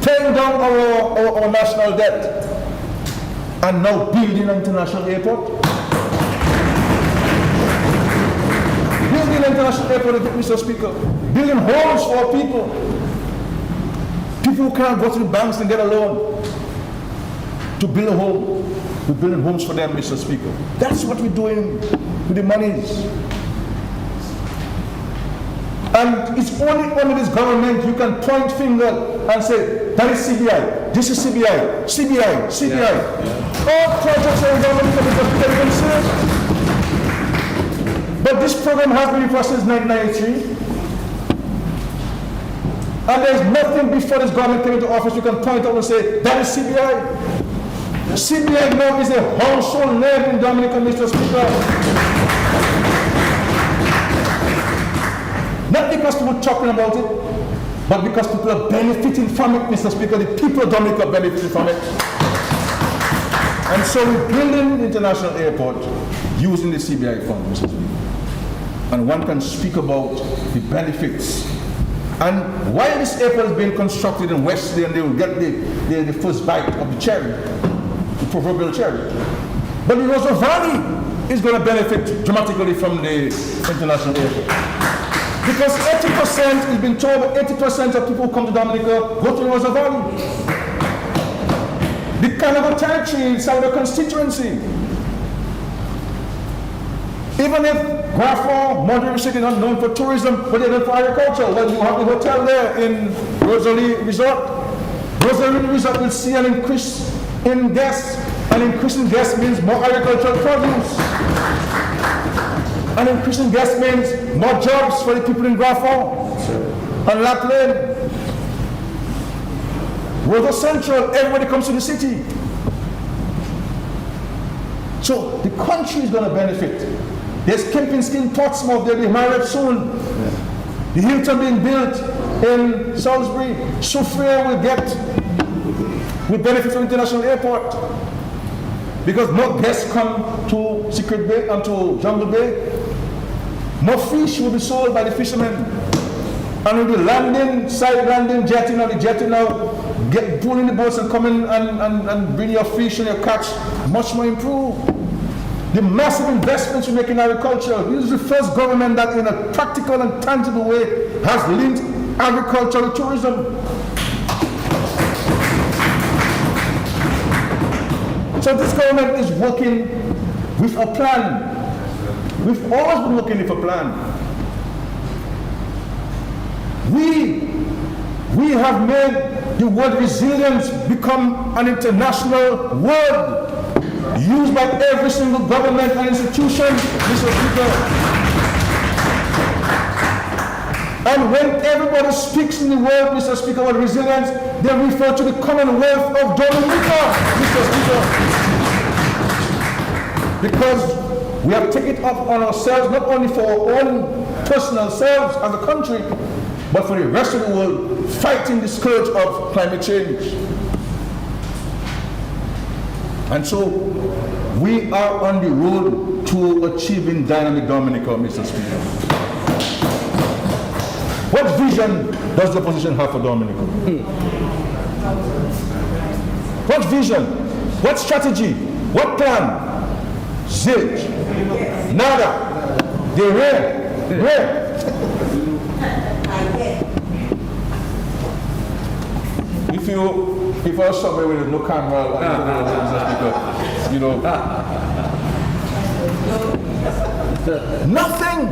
paying down our national debt, and now building an international airport. Building an international airport, Mr. Speaker. Building homes for people. People who can't go to the banks and get a loan to build a home. We're building homes for them, Mr. Speaker. That's what we're doing with the monies. And it's only under this government you can point finger and say, that is CBI, this is CBI, CBI, CBI. All projects are in government because serious. But this program has been in place since 1993. And there's nothing before this government came into office you can point out and say, that is CBI. CBI now is a household name in Dominica, Mr. Speaker. Not because people are talking about it, but because people are benefiting from it, Mr. Speaker. The people of Dominica are benefiting from it. And so we're building the international airport using the CBI fund, Mr. Speaker. And one can speak about the benefits. And while this airport is being constructed in Wesley and they will get the first bite of the cherry, the proverbial cherry, but the Rosa Valley is going to benefit dramatically from the international airport. Because 80%, it's been told that 80% of people who come to Dominica go to the Rosa Valley. The Carnival territory inside the constituency. Even if Grafo, Monterey City is not known for tourism, but they're known for agriculture. Well, you have the hotel there in Rosalie Resort. Rosalie Resort will see an increase in guests. An increase in guests means more agricultural produce. An increase in guests means more jobs for the people in Grafo and Lapland. Rosa Central, everybody comes to the city. So the country is going to benefit. There's Kempinski in Portsmouth, they'll be married soon. The Hilton being built in Salisbury. Soufriere will benefit from International Airport. Because more guests come to Secret Bay and to Jungle Bay. More fish will be sold by the fishermen. And with the landing, side landing, jetting, or the jetting now, pull in the boats and come in and bring your fish and your catch, much more improved. The massive investments we make in agriculture. This is the first government that in a practical and tangible way has linked agriculture with tourism. So this government is working with a plan. We've always been working with a plan. We have made the word resilience become an international word used by every single government and institution, Mr. Speaker. And when everybody speaks in the world, Mr. Speaker, about resilience, they refer to the Commonwealth of Dominica, Mr. Speaker. Because we have taken it up on ourselves, not only for our own personal selves as a country, but for the rest of the world, fighting the scourge of climate change. And so, we are on the road to achieving dynamic Dominica, Mr. Speaker. What vision does the opposition have for Dominica? What vision? What strategy? What plan? Zilch. Nada. They're rare. If I was somewhere with no camera, you know, nothing.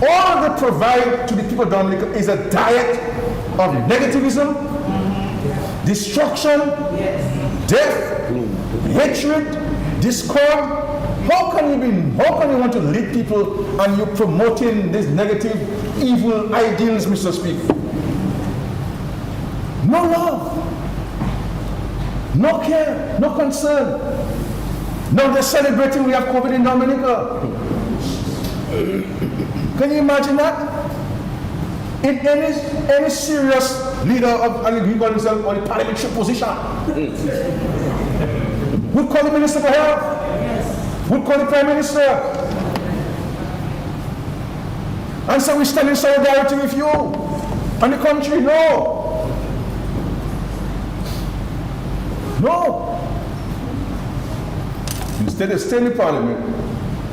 All they provide to the people of Dominica is a diet of negativism, destruction, death, hatred, discord. How can you want to lead people and you're promoting these negative, evil ideals, Mr. Speaker? No love, no care, no concern. Now they're celebrating we have COVID in Dominica. Can you imagine that? In any serious leader of an agriculture or the parliamentary position would call the Minister for Health, would call the Prime Minister, and so we stand in solidarity with you and the country. No. Instead of staying in Parliament,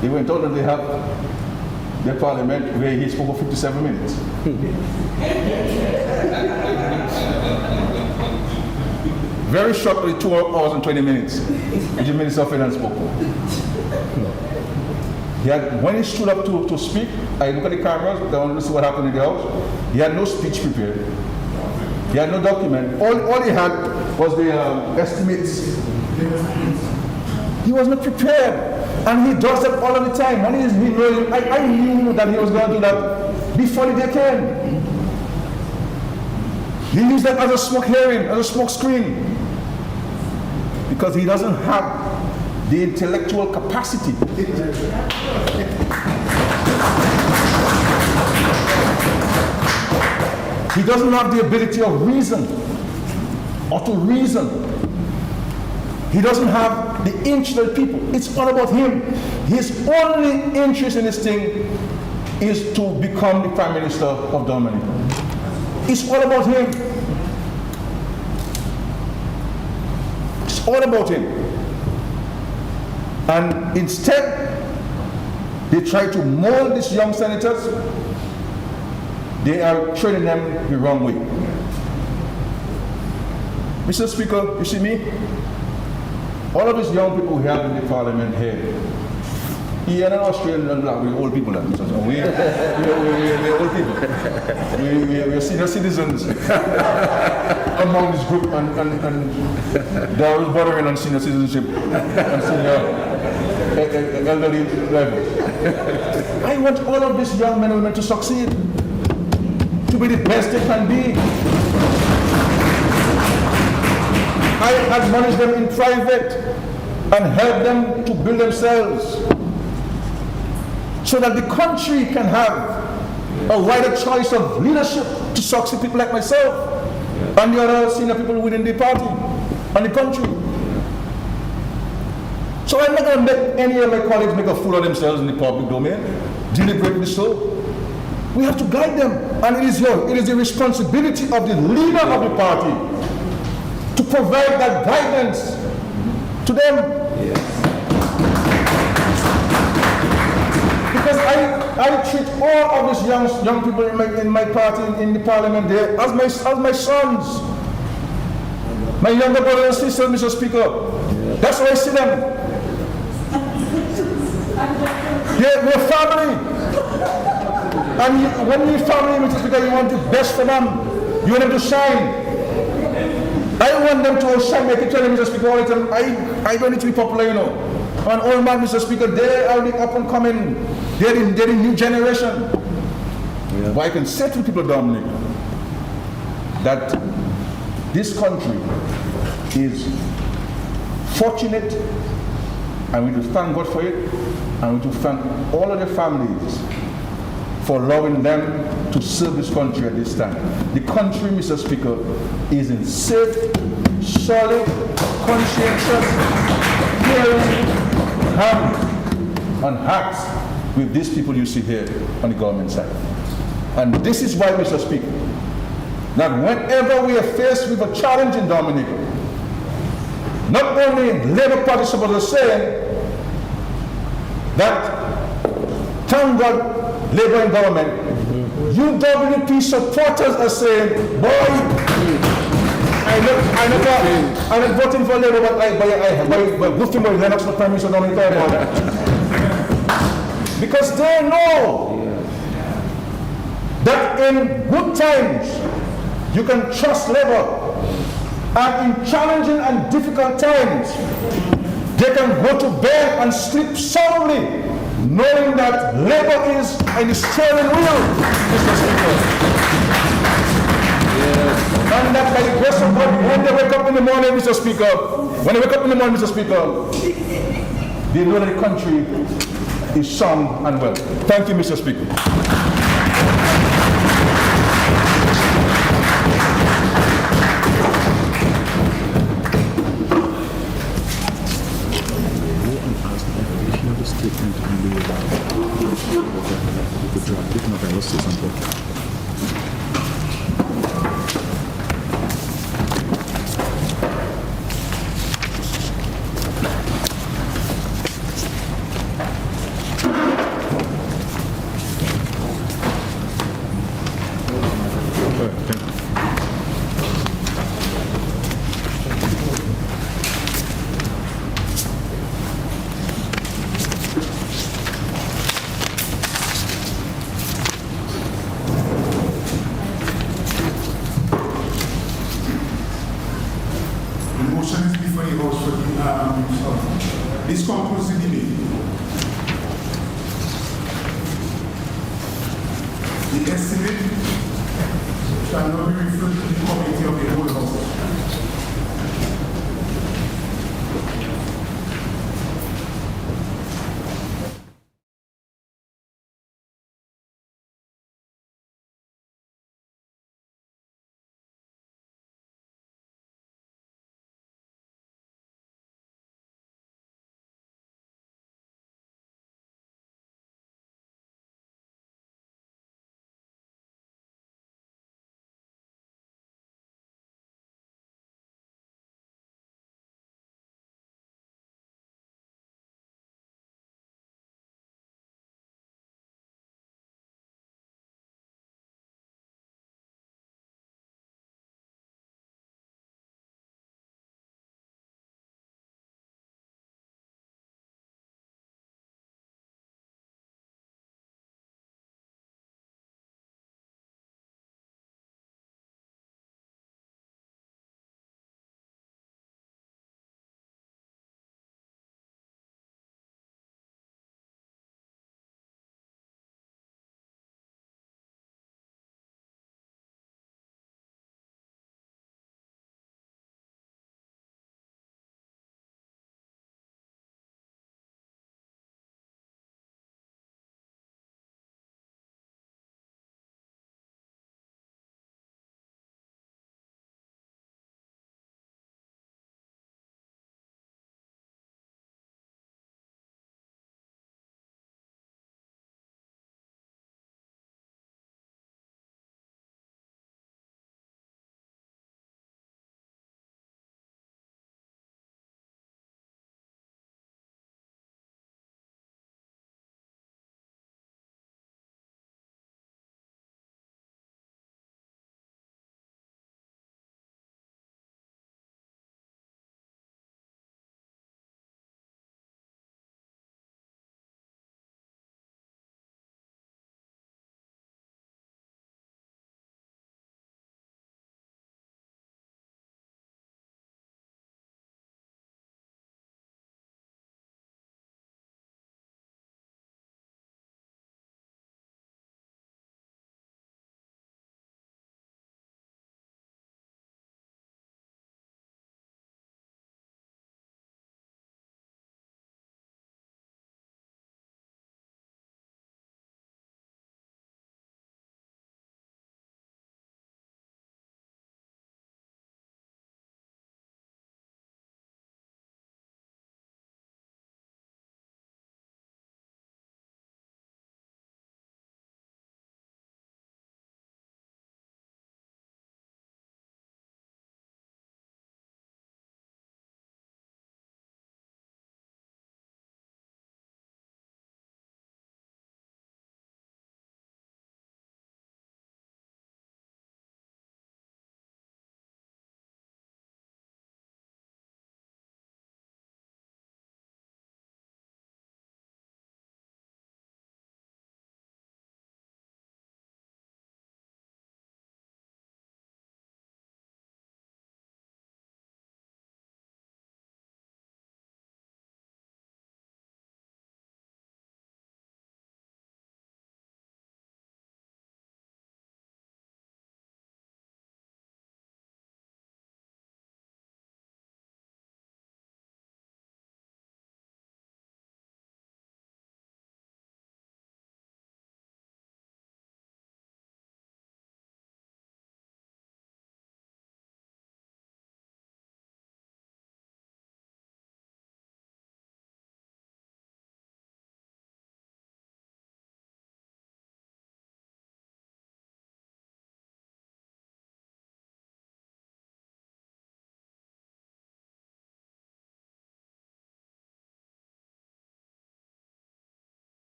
he went out and they have the Parliament where he spoke for 57 minutes. Very shortly, 2 hours and 20 minutes, which the Minister of Finance spoke. When he stood up to speak, I look at the cameras, I wanted to see what happened in the House. He had no speech prepared. He had no document. All he had was the estimates. He was not prepared. And he does that all of the time. And I knew that he was going to do that before the day came. He used that as a smoke hearing, as a smoke screen. Because he doesn't have the intellectual capacity. He doesn't have the ability of reason or to reason. He doesn't have the interest of people. It's all about him. His only interest in this thing is to become the Prime Minister of Dominica. It's all about him. It's all about him. And instead, they try to mold these young senators. They are training them the wrong way. Mr. Speaker, you see me? All of these young people we have in the Parliament here, here in Australia and black, we're old people. We're old people. We're senior citizens among this group, and they're always bothering on senior citizenship and senior elderly level. I want all of these young men and women to succeed, to be the best they can be. I admonish them in private. and help them to build themselves so that the country can have a wider choice of leadership to succeed people like myself and the other senior people within the party and the country. So I'm not going to make any of my colleagues make a fool of themselves in the public domain, deliberately so. We have to guide them, and it is the responsibility of the leader of the party to provide that guidance to them. Because I treat all of these young people in my party, in the parliament there, as my sons. My younger brothers and sisters, Mr. Speaker. That's how I see them. We're family. And when you're family, Mr. Speaker, you want the best for them. You want them to shine. I want them to shine. I keep telling Mr. Speaker all the time, I don't need to be popular, you know. An old man, Mr. Speaker, they are the up and coming. They're the new generation. Yeah. But I can say to people, Dominica, that this country is fortunate, and we do thank God for it, and we do thank all of the families for allowing them to serve this country at this time. The country, Mr. Speaker, is in safe, solid, conscientious, caring hands and hearts with these people you see here on the government side. And this is why, Mr. Speaker, that whenever we are faced with a challenge in Dominica, not only Labour Party supporters are saying that, thank God, Labour and government, UWP supporters are saying, boy, I'm not voting for Labour, but by voting for Lennox for Prime Minister Dominica. Because they know that in good times, you can trust Labour. And in challenging and difficult times, they can go to bed and sleep soundly, knowing that Labour is in the steering wheel, Mr. Speaker. Yes. And that by the grace of God, when they wake up in the morning, Mr. Speaker, they know that the country is sound and well. Thank you, Mr. Speaker. This concludes the debate. The estimate shall not be referred to the committee of the whole House.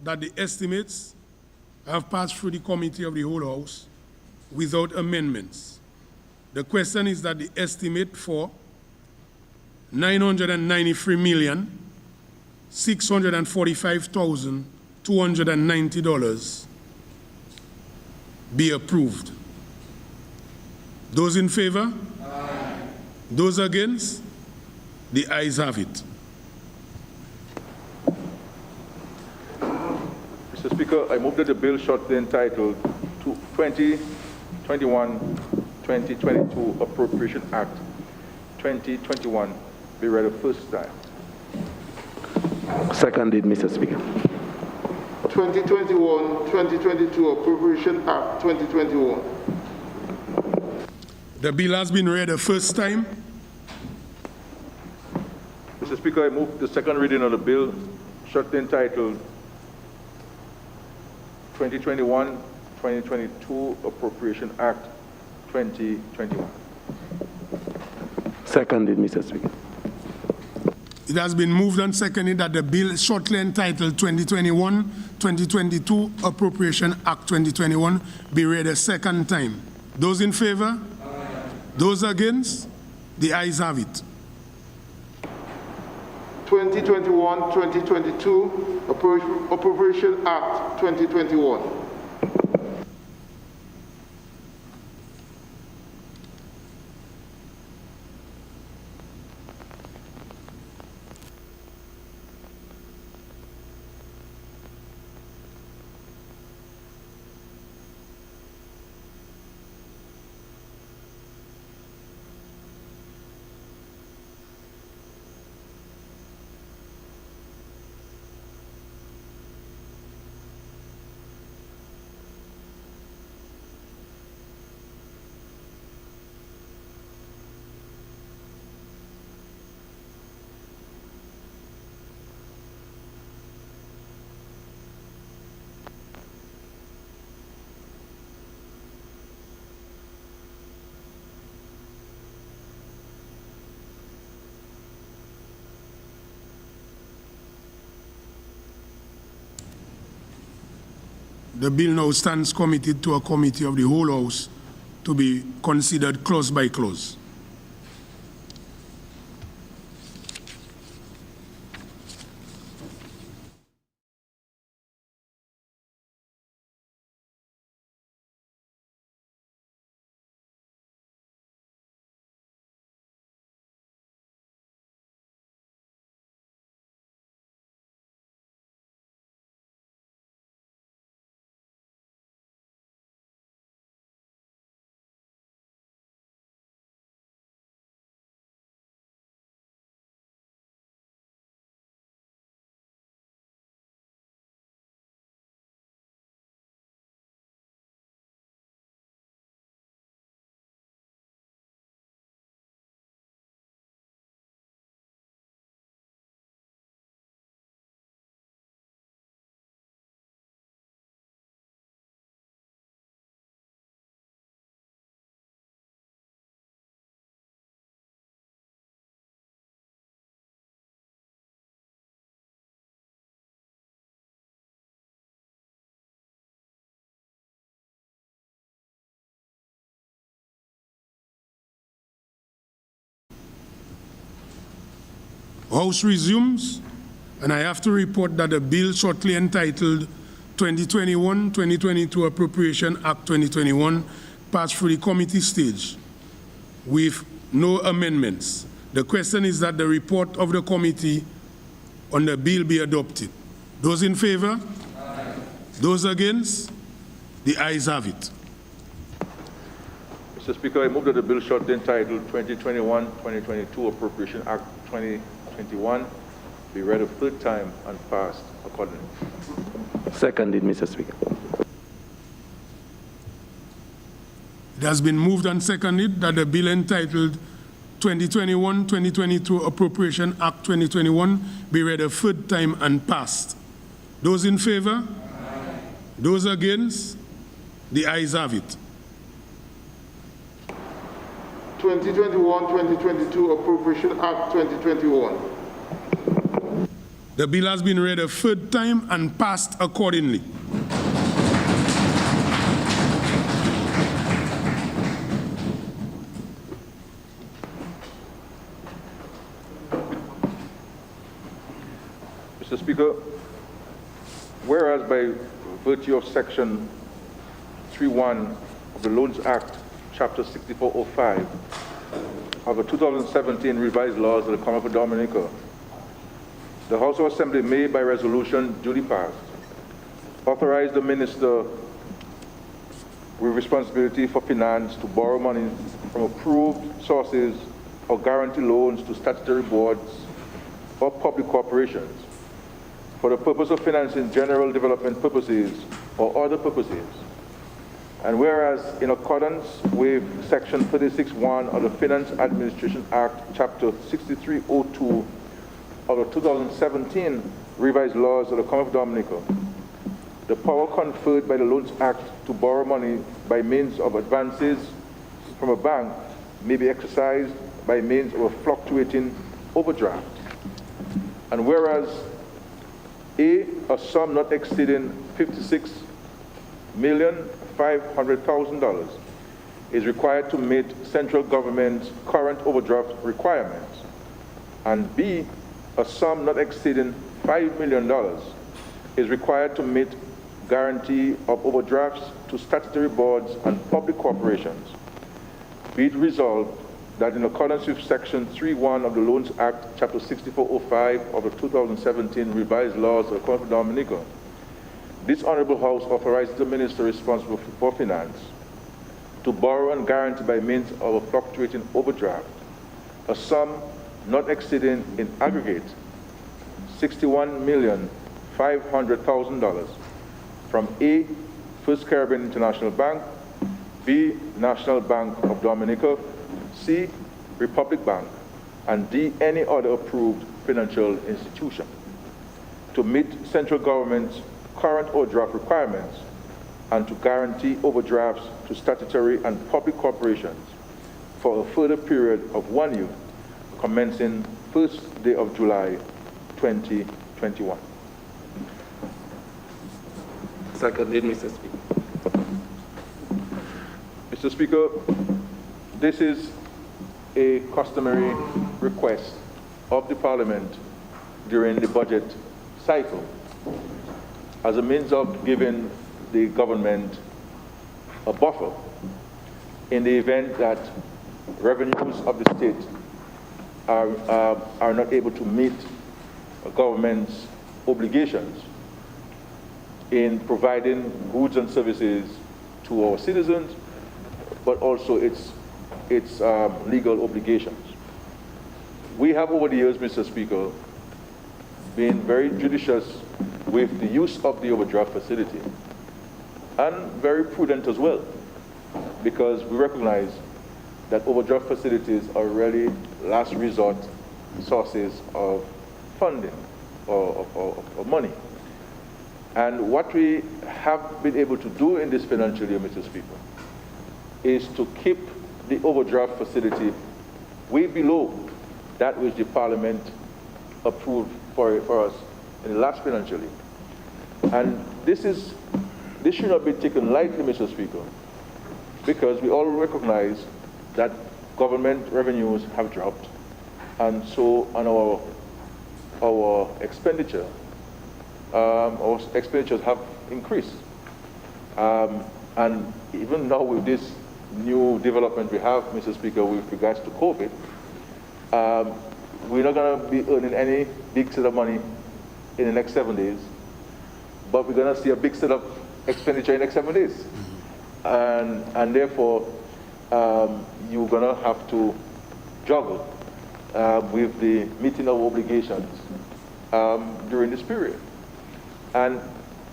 that the estimates have passed through the committee of the whole House without amendments. The question is that the estimate for $993,645,290 be approved. Those in favor? Aye. Those against? The ayes have it. Mr. Speaker, I move that the bill shortly entitled 2021-2022 Appropriation Act 2021 be read a first time. Seconded, Mr. Speaker. 2021-2022 Appropriation Act 2021. The bill has been read a first time. Mr. Speaker, I move the second reading of the bill shortly entitled 2021-2022 Appropriation Act 2021. Seconded, Mr. Speaker. It has been moved and seconded that the bill shortly entitled 2021-2022 Appropriation Act 2021 be read a second time. Those in favor? Aye. Those against? The ayes have it. 2021-2022 Appropriation Act 2021. The bill now stands committed to a committee of the whole House to be considered clause by clause. House resumes, and I have to report that the bill shortly entitled 2021-2022 Appropriation Act 2021 passed through the committee stage with no amendments. The question is that the report of the committee on the bill be adopted. Those in favor? Aye. Those against? The ayes have it. Mr. Speaker, I move that the bill shortly entitled 2021-2022 Appropriation Act 2021 be read a third time and passed accordingly. Seconded, Mr. Speaker. It has been moved and seconded that the bill entitled 2021-2022 Appropriation Act 2021 be read a third time and passed. Those in favor? Aye. Those against? The ayes have it. 2021-2022 Appropriation Act 2021. The bill has been read a third time and passed accordingly. Mr. Speaker, whereas by virtue of Section 3.1 of the Loans Act, Chapter 6405 of the 2017 revised laws of the Commonwealth of Dominica, the House of Assembly may, by resolution duly passed, authorize the minister with responsibility for finance to borrow money from approved sources or guarantee loans to statutory boards or public corporations for the purpose of financing general development purposes or other purposes. And whereas, in accordance with Section 36(1) of the Finance Administration Act, Chapter 6302 of the 2017 revised laws of the Commonwealth of Dominica, the power conferred by the Loans Act to borrow money by means of advances from a bank may be exercised by means of a fluctuating overdraft. And whereas a sum not exceeding $56,500,000 is required to meet central government's current overdraft requirements, and B, a sum not exceeding $5 million is required to meet guarantee of overdrafts to statutory boards and public corporations, be it resolved that in accordance with Section 3.1 of the Loans Act, Chapter 6405 of the 2017 revised laws of the Commonwealth of Dominica, this Honorable House authorizes the Minister responsible for finance to borrow and guarantee by means of a fluctuating overdraft a sum not exceeding in aggregate $61,500,000 from A, First Caribbean International Bank, B, National Bank of Dominica, C, Republic Bank, and D, any other approved financial institution, to meet central government's current overdraft requirements and to guarantee overdrafts to statutory and public corporations for a further period of 1 year, commencing 1st day of July 2021. Seconded, Mr. Speaker. Mr. Speaker, this is a customary request of the Parliament during the budget cycle as a means of giving the government a buffer in the event that revenues of the state are not able to meet government's obligations in providing goods and services to our citizens, but also its legal obligations. We have over the years, Mr. Speaker, been very judicious with the use of the overdraft facility and very prudent as well, because we recognize that overdraft facilities are really last resort sources of funding or money. And what we have been able to do in this financial year, Mr. Speaker, is to keep the overdraft facility way below that which the Parliament approved for us in the last financial year. And this should not be taken lightly, Mr. Speaker, because we all recognize that government revenues have dropped, and so on our expenditures have increased. And even now with this new development we have, Mr. Speaker, with regards to COVID, we're not going to be earning any big set of money in the next 7 days, but we're going to see a big set of expenditure in the next 7 days. And therefore, you're going to have to juggle with the meeting of obligations during this period. And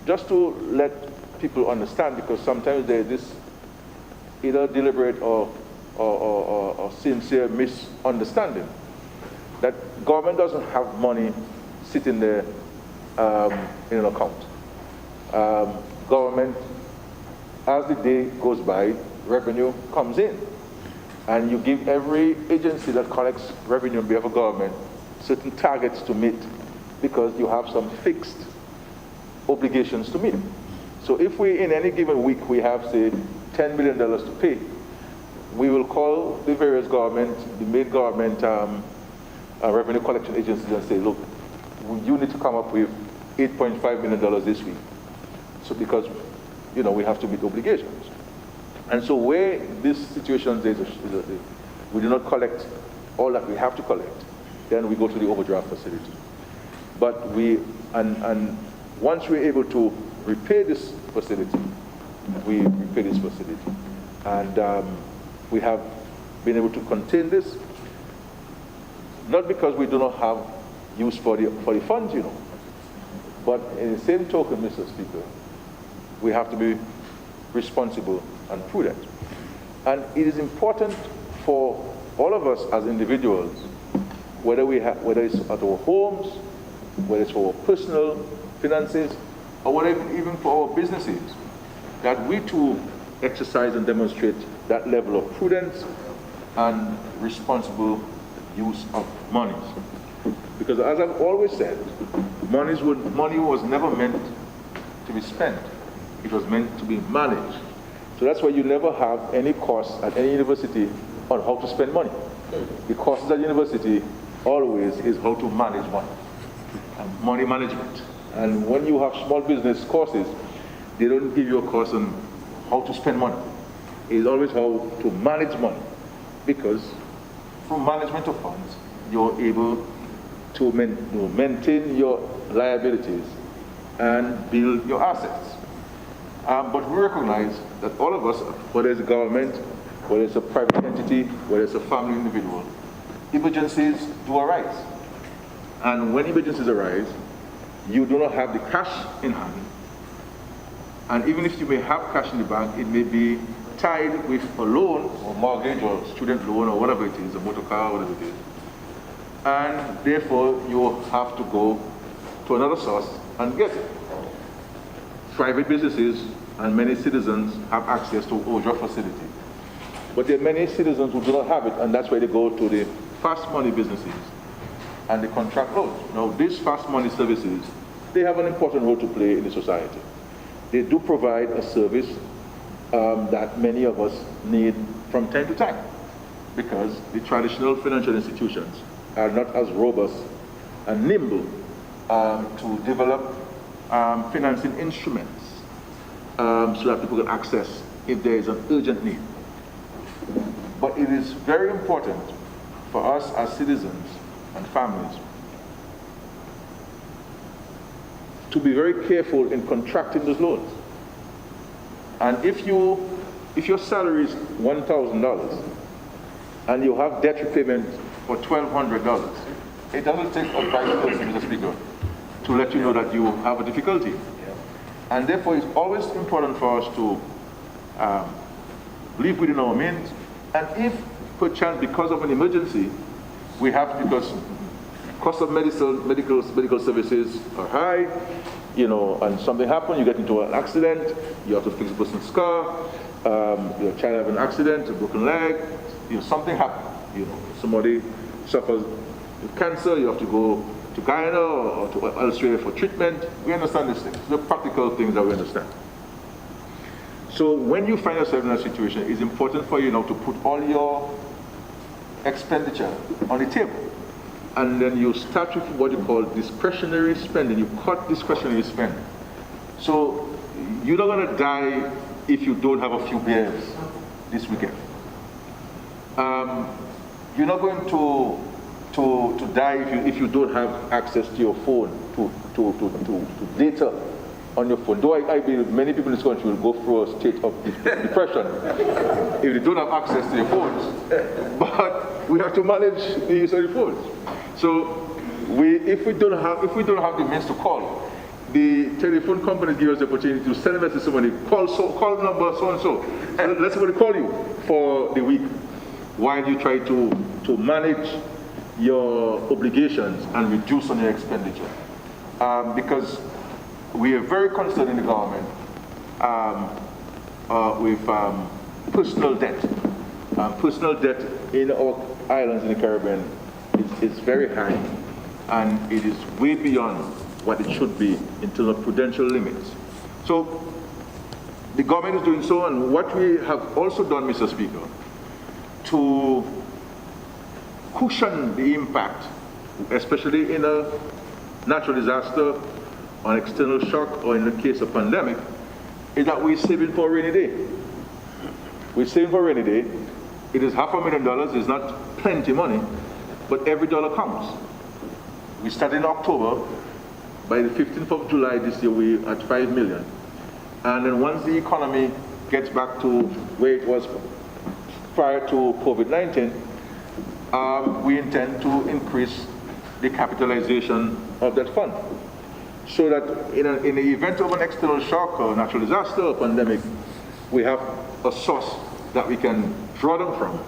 just to let people understand, because sometimes there's this either deliberate or sincere misunderstanding, that government doesn't have money sitting there in an account. Government, as the day goes by, revenue comes in. And you give every agency that collects revenue on behalf of government certain targets to meet because you have some fixed obligations to meet. So if we, in any given week, we have, say, $10 million to pay, we will call the various government, the main government revenue collection agencies and say, look, you need to come up with $8.5 million this week. So because, you know, we have to meet obligations. And so where this situation is, we do not collect all that we have to collect, then we go to the overdraft facility. But and once we're able to repay this facility, we repay this facility. And we have been able to contain this, not because we do not have use for the funds, you know, but in the same token, Mr. Speaker, we have to be responsible and prudent. And it is important for all of us as individuals, whether it's at our homes, whether it's for our personal finances, or whether even for our businesses, that we too exercise and demonstrate that level of prudence and responsible use of monies. Because as I've always said, money was never meant to be spent. It was meant to be managed. So that's why you never have any course at any university on how to spend money. The courses at university always is how to manage money, and money management. And when you have small business courses, they don't give you a course on how to spend money. It's always how to manage money, because through management of funds, you're able to maintain your liabilities and build your assets. But we recognize that all of us, whether it's a government, whether it's a private entity, whether it's a family individual, emergencies do arise. And when emergencies arise, you do not have the cash in hand. And even if you may have cash in the bank, it may be tied with a loan or mortgage or student loan or whatever it is, a motor car, whatever it is. And therefore, you have to go to another source and get it. Private businesses and many citizens have access to overdraft facility. But there are many citizens who do not have it, and that's why they go to the fast money businesses and the contract loans. Now, these fast money services, they have an important role to play in the society. They do provide a service that many of us need from time to time, because the traditional financial institutions are not as robust and nimble to develop financing instruments so that people can access if there is an urgent need. But it is very important for us as citizens and families to be very careful in contracting those loans. And if your salary is $1,000 and you have debt repayment for $1,200, it doesn't take a vice person, Mr. Speaker, to let you know that you have a difficulty. And therefore, it's always important for us to live within our means. And if, perchance, because of an emergency, we have, because cost of medical services are high, you know, and something happens, you get into an accident, you have to fix a person's car, your child has an accident, a broken leg, you know, something happens, you know, somebody suffers with cancer, you have to go to Guyana or to elsewhere for treatment. We understand these things, the practical things that we understand. So when you find yourself in a situation, it's important for you now to put all your expenditure on the table. And then you start with what you call discretionary spending. You cut discretionary spending. So you're not going to die if you don't have a few beers this weekend. You're not going to die if you don't have access to your phone, to data on your phone. Though I believe many people in this country will go through a state of depression if they don't have access to their phones. But we have to manage the use of the phones. So if we don't have the means to call, the telephone companies give us the opportunity to send a message to somebody, call number so and so. Let somebody call you for the week while you try to manage your obligations and reduce on your expenditure. Because we are very concerned in the government with personal debt. Personal debt in our islands in the Caribbean is very high. and it is way beyond what it should be in terms of prudential limits. So the government is doing so, and what we have also done, Mr. Speaker, to cushion the impact, especially in a natural disaster, an external shock, or in the case of pandemic, is that we're saving for a rainy day. We're saving for a rainy day. It is $500,000. It's not plenty money, but every dollar counts. We started in October. By the 15th of July this year, we're at 5 million. And then once the economy gets back to where it was prior to COVID-19, we intend to increase the capitalization of that fund, so that in the event of an external shock or natural disaster or pandemic, we have a source that we can draw them from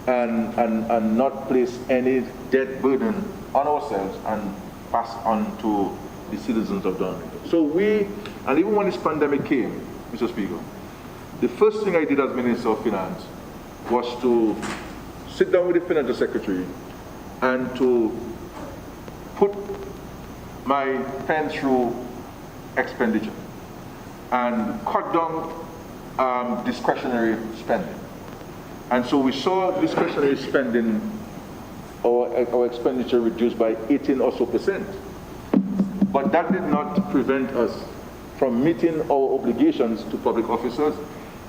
and not place any debt burden on ourselves and pass on to the citizens of Dominica. So and even when this pandemic came, Mr. Speaker, the first thing I did as Minister of Finance was to sit down with the Financial Secretary and to put my pen through expenditure and cut down discretionary spending. And so we saw discretionary spending or expenditure reduced by 18% or so. But that did not prevent us from meeting our obligations to public officers,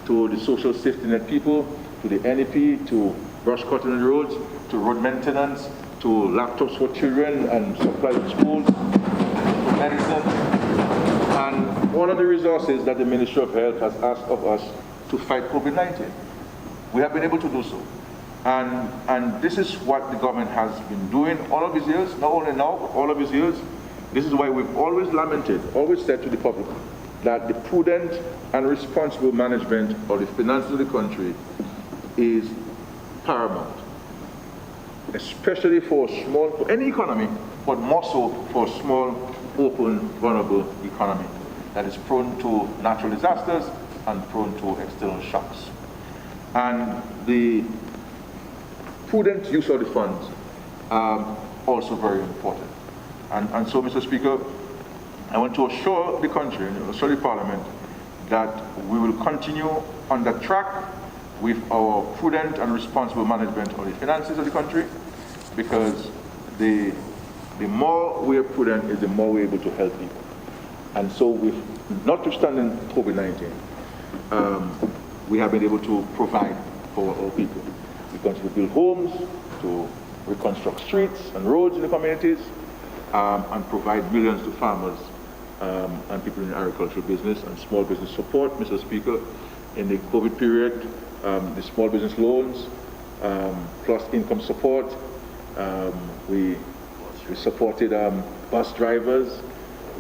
to the social safety net people, to the NEP, to brush cutting on the roads, to road maintenance, to laptops for children and supplies to schools, to medicine, and all of the resources that the Ministry of Health has asked of us to fight COVID-19. We have been able to do so. And this is what the government has been doing all of these years, not only now, but all of these years. This is why we've always lamented, always said to the public, that the prudent and responsible management of the finances of the country is paramount, especially for any economy, but more so for a small, open, vulnerable economy that is prone to natural disasters and prone to external shocks. And the prudent use of the funds are also very important. And so, Mr. Speaker, I want to assure the country and assure the Parliament that we will continue on that track with our prudent and responsible management of the finances of the country, because the more we are prudent is the more we're able to help people. And so, notwithstanding COVID-19, we have been able to provide for our people. We continue to build homes, to reconstruct streets and roads in the communities, and provide millions to farmers and people in the agricultural business and small business support, Mr. Speaker. In the COVID period, the small business loans, plus income support. We supported bus drivers.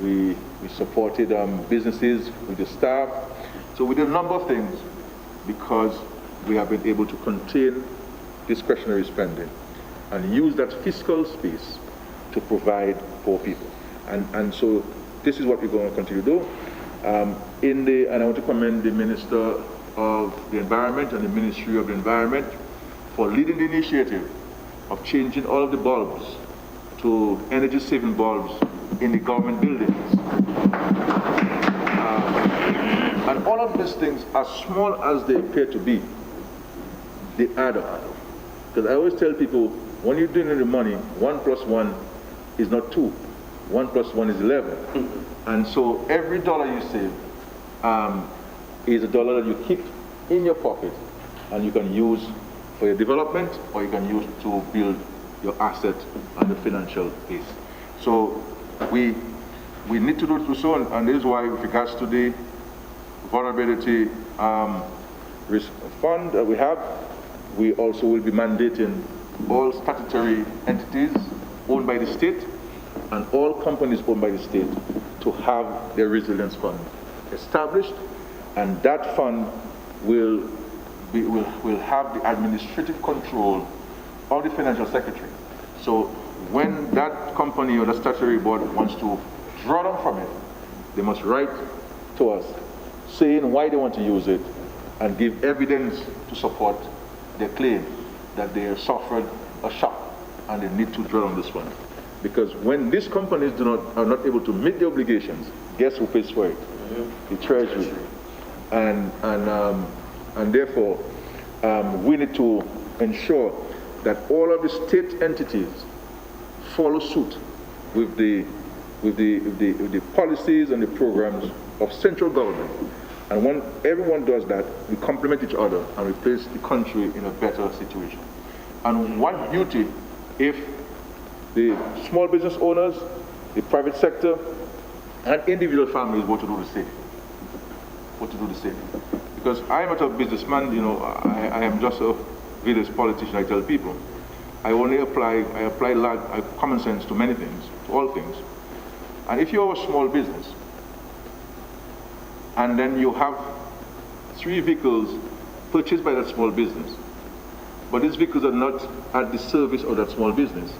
We supported businesses with the staff. So we did a number of things because we have been able to contain discretionary spending and use that fiscal space to provide for people. And so this is what we're going to continue to do. And I want to commend the Minister of the Environment and the Ministry of the Environment for leading the initiative of changing all of the bulbs to energy-saving bulbs in the government buildings. And all of these things, as small as they appear to be, they add up. Because I always tell people, when you're doing the money, 1 + 1 is not 2. 1 + 1 is 11. And so every dollar you save is a dollar that you keep in your pocket and you can use for your development, or you can use to build your asset and your financial base. So we need to do so, and this is why, with regards to the vulnerability risk fund that we have, we also will be mandating all statutory entities owned by the state and all companies owned by the state to have their resilience fund established, and that fund will have the administrative control of the financial secretary. So when that company or the statutory board wants to draw down from it, they must write to us saying why they want to use it and give evidence to support their claim that they have suffered a shock and they need to draw on this fund. Because when these companies are not able to meet the obligations, guess who pays for it? The Treasury. And therefore, we need to ensure that all of the state entities follow suit with the policies and the programs of central government. And when everyone does that, we complement each other and we place the country in a better situation. And one beauty if the small business owners, the private sector, and individual families were to do the same. Because I'm not a businessman, you know, I am just a village politician, I tell people. I apply common sense to many things, to all things. And if you have a small business, and then you have 3 vehicles purchased by that small business, but these vehicles are not at the service of that small business,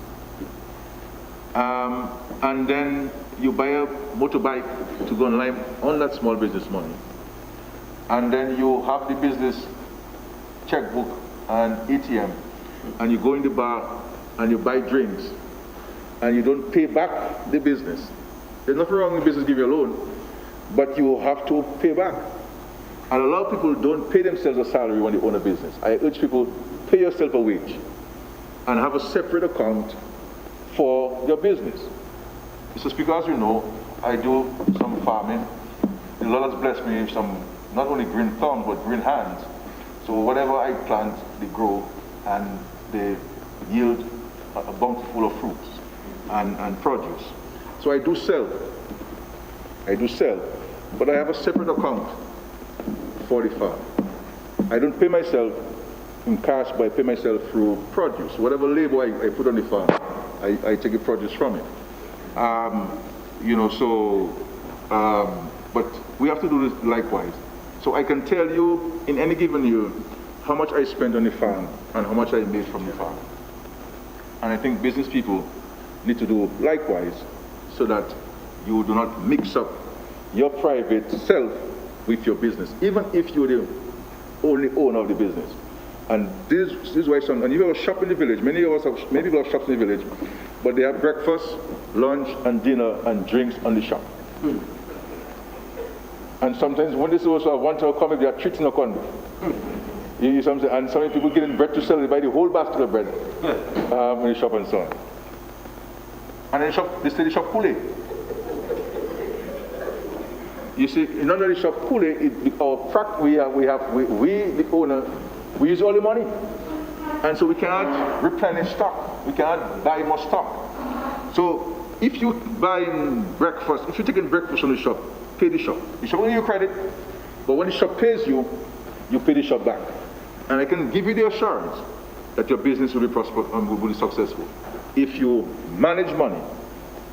and then you buy a motorbike to go online on that small business money, and then you have the business checkbook and ATM, and you go in the bar and you buy drinks, and you don't pay back the business. There's nothing wrong with business giving you a loan, but you have to pay back. And a lot of people don't pay themselves a salary when they own a business. I urge people, pay yourself a wage and have a separate account for your business. Mr. Speaker, as you know, I do some farming. The Lord has blessed me with some, not only green thumbs, but green hands. So whatever I plant, they grow and they yield a bountiful of fruits and produce. So I do sell, but I have a separate account for the farm. I don't pay myself in cash, but I pay myself through produce. Whatever labor I put on the farm, I take the produce from it. You know, so, but we have to do this likewise. So I can tell you in any given year how much I spend on the farm and how much I made from the farm. And I think business people need to do likewise so that you do not mix up your private self with your business, even if you're the only owner of the business. And this is why and you have a shop in the village, many people have shops in the village, but they have breakfast, lunch, and dinner, and drinks on the shop. And sometimes when this also want to come, they are treating a condo. And some people getting bread to sell, they buy the whole basket of bread in the shop and so on. And in the shop, they say the shop Kule. You see, in under the shop Kule, we the owner, we use all the money. And so we cannot replenish stock. We cannot buy more stock. So if you buy breakfast, if you're taking breakfast from the shop, pay the shop. The shop will give you credit, but when the shop pays you, you pay the shop back. And I can give you the assurance that your business will be prosperous and will be successful if you manage money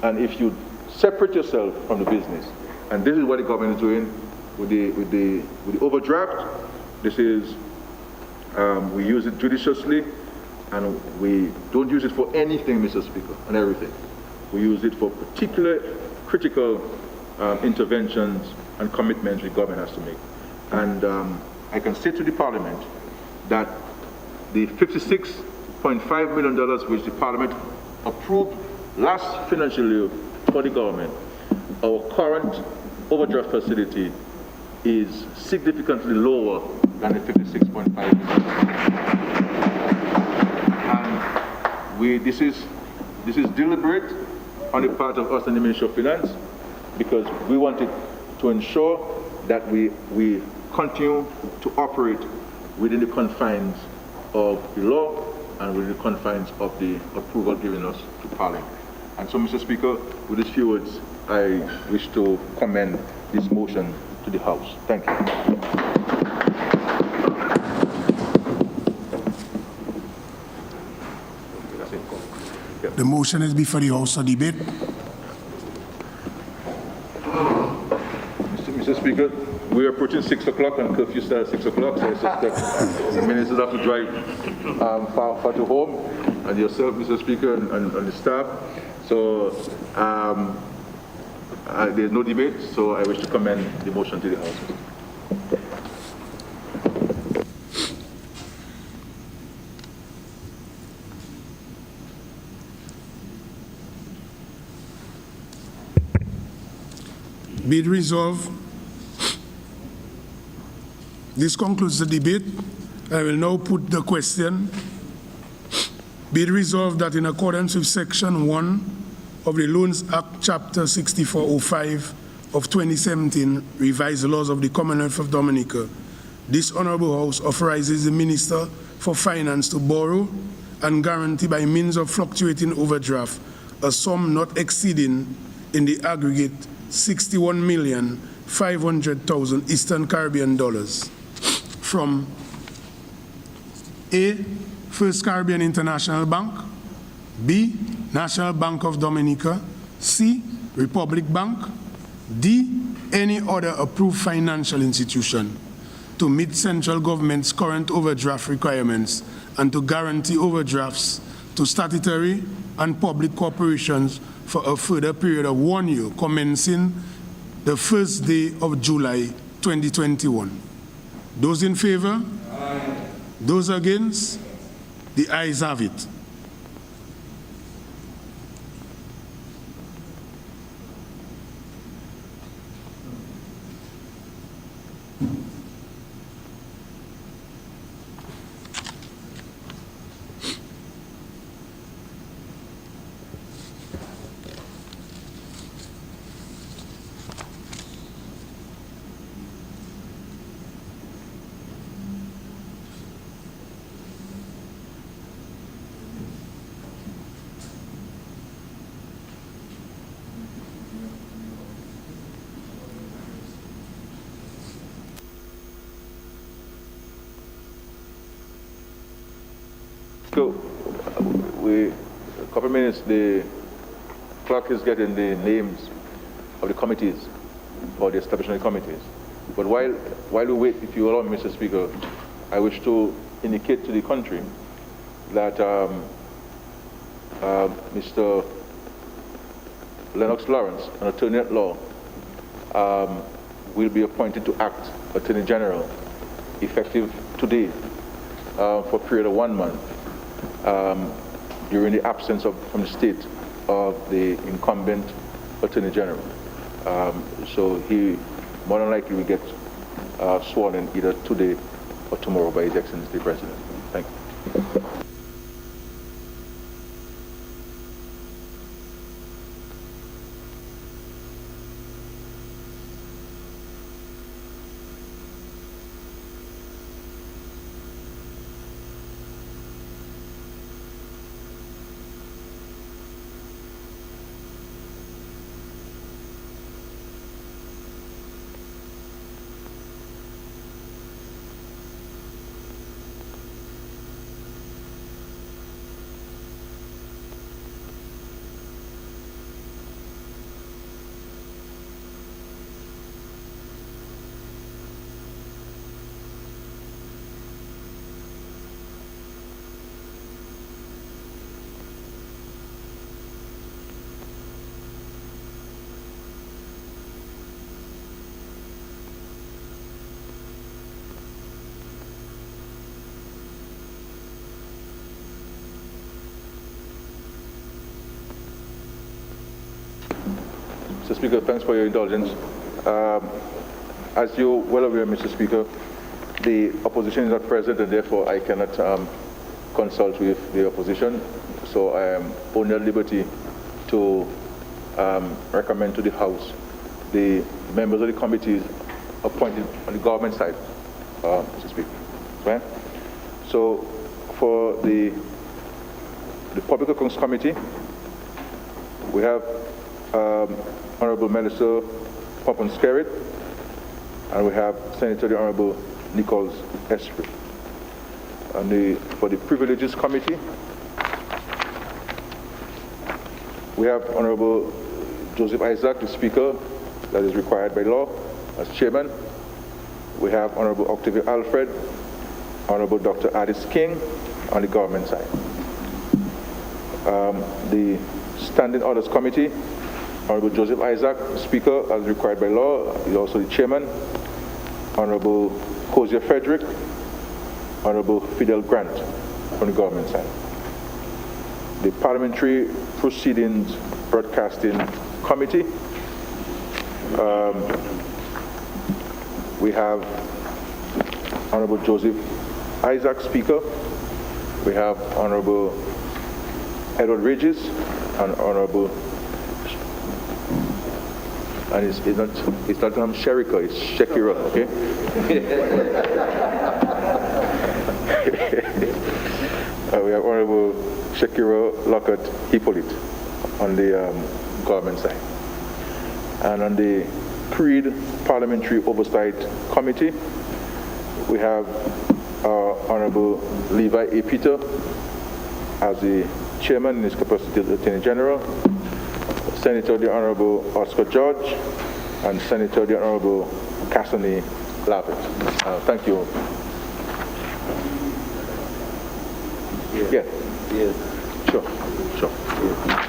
and if you separate yourself from the business. And this is what the government is doing with the overdraft. This is we use it judiciously, and we don't use it for anything, Mr. Speaker, and everything. We use it for particular critical interventions and commitments the government has to make. And I can say to the Parliament that the $56.5 million which the Parliament approved last financial year for the government, our current overdraft facility is significantly lower than the $56.5 million. And this is deliberate on the part of us and the Ministry of Finance, because we wanted to ensure that we continue to operate within the confines of the law and within the confines of the approval given us to Parliament. And so, Mr. Speaker, with these few words, I wish to commend this motion to the House. Thank you. The motion is before the House for debate. Mr. Speaker, we are approaching 6 o'clock and curfew starts at 6 o'clock, so I suspect the ministers have to drive far to home, and yourself, Mr. Speaker, and the staff. So there's no debate, so I wish to commend the motion to the House. Be it resolved, this concludes the debate. I will now put the question. Be it resolved that in accordance with Section 1 of the Loans Act, Chapter 6405 of 2017, revised laws of the Commonwealth of Dominica, this Honorable House authorizes the Minister for Finance to borrow and guarantee by means of fluctuating overdraft a sum not exceeding in the aggregate 61,500,000 Eastern Caribbean dollars from A, First Caribbean International Bank, B, National Bank of Dominica, C, Republic Bank, D, any other approved financial institution to meet central government's current overdraft requirements and to guarantee overdrafts to statutory and public corporations for a further period of 1 year commencing the first day of July 2021. Those in favor? Aye. Those against? The ayes have it. So, a couple of minutes, the clerk is getting the names of the committees or the establishment committees. But while we wait, if you allow me, Mr. Speaker, I wish to indicate to the country that Mr. Lennox Lawrence, an attorney at law, will be appointed to act Attorney General effective today for a period of 1 month. During the absence from the state of the incumbent Attorney General. So he more than likely will get sworn in either today or tomorrow by His Excellency the President. Thank you. Mr. Speaker, thanks for your indulgence. As you're well aware, Mr. Speaker, the opposition is not present, and therefore I cannot consult with the opposition. So I am only at liberty to recommend to the House the members of the committees appointed on the government side, Mr. Speaker. Right? So for the Public Accounts Committee, we have Honorable Melissa Poppins-Skerrit, and we have Senator the Honorable Nichols Esprit. And for the Privileges Committee, we have Honorable Joseph Isaac, the Speaker, that is required by law, as Chairman. We have Honorable Octavia Alfred, Honorable Dr. Addis King on the government side. The Standing Orders Committee, Honorable Joseph Isaac, Speaker, as required by law, is also the Chairman. Honorable Hosea Frederick, Honorable Fidel Grant from the government side. The Parliamentary Proceedings Broadcasting Committee, We have Honorable Joseph Isaac, Speaker. We have Honorable Edward Regis and Honorable, and it's not Sherika, it's Shekira, okay? We have Honorable Shekira Lockhart Hippolyte on the government side. And on the Creed Parliamentary Oversight Committee, we have Honorable Levi A. Peter as the chairman in his capacity as Attorney General, Senator the Honorable Oscar George, and Senator the Honorable Cassidy Lavett. Thank you. Yeah. Sure. Yeah.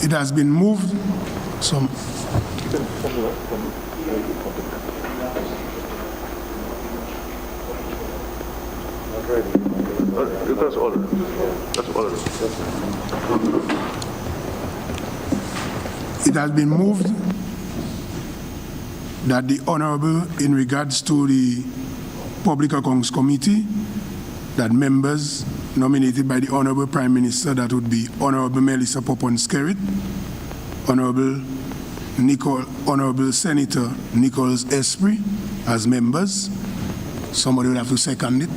It has been moved. That's all. It has been moved that the Honorable, in regards to the Public Accounts Committee, that members nominated by the Honorable Prime Minister, that would be Honorable Melissa Popon-Skerrit, Honorable Senator Nicholas Esprit as members. Somebody will have to second it.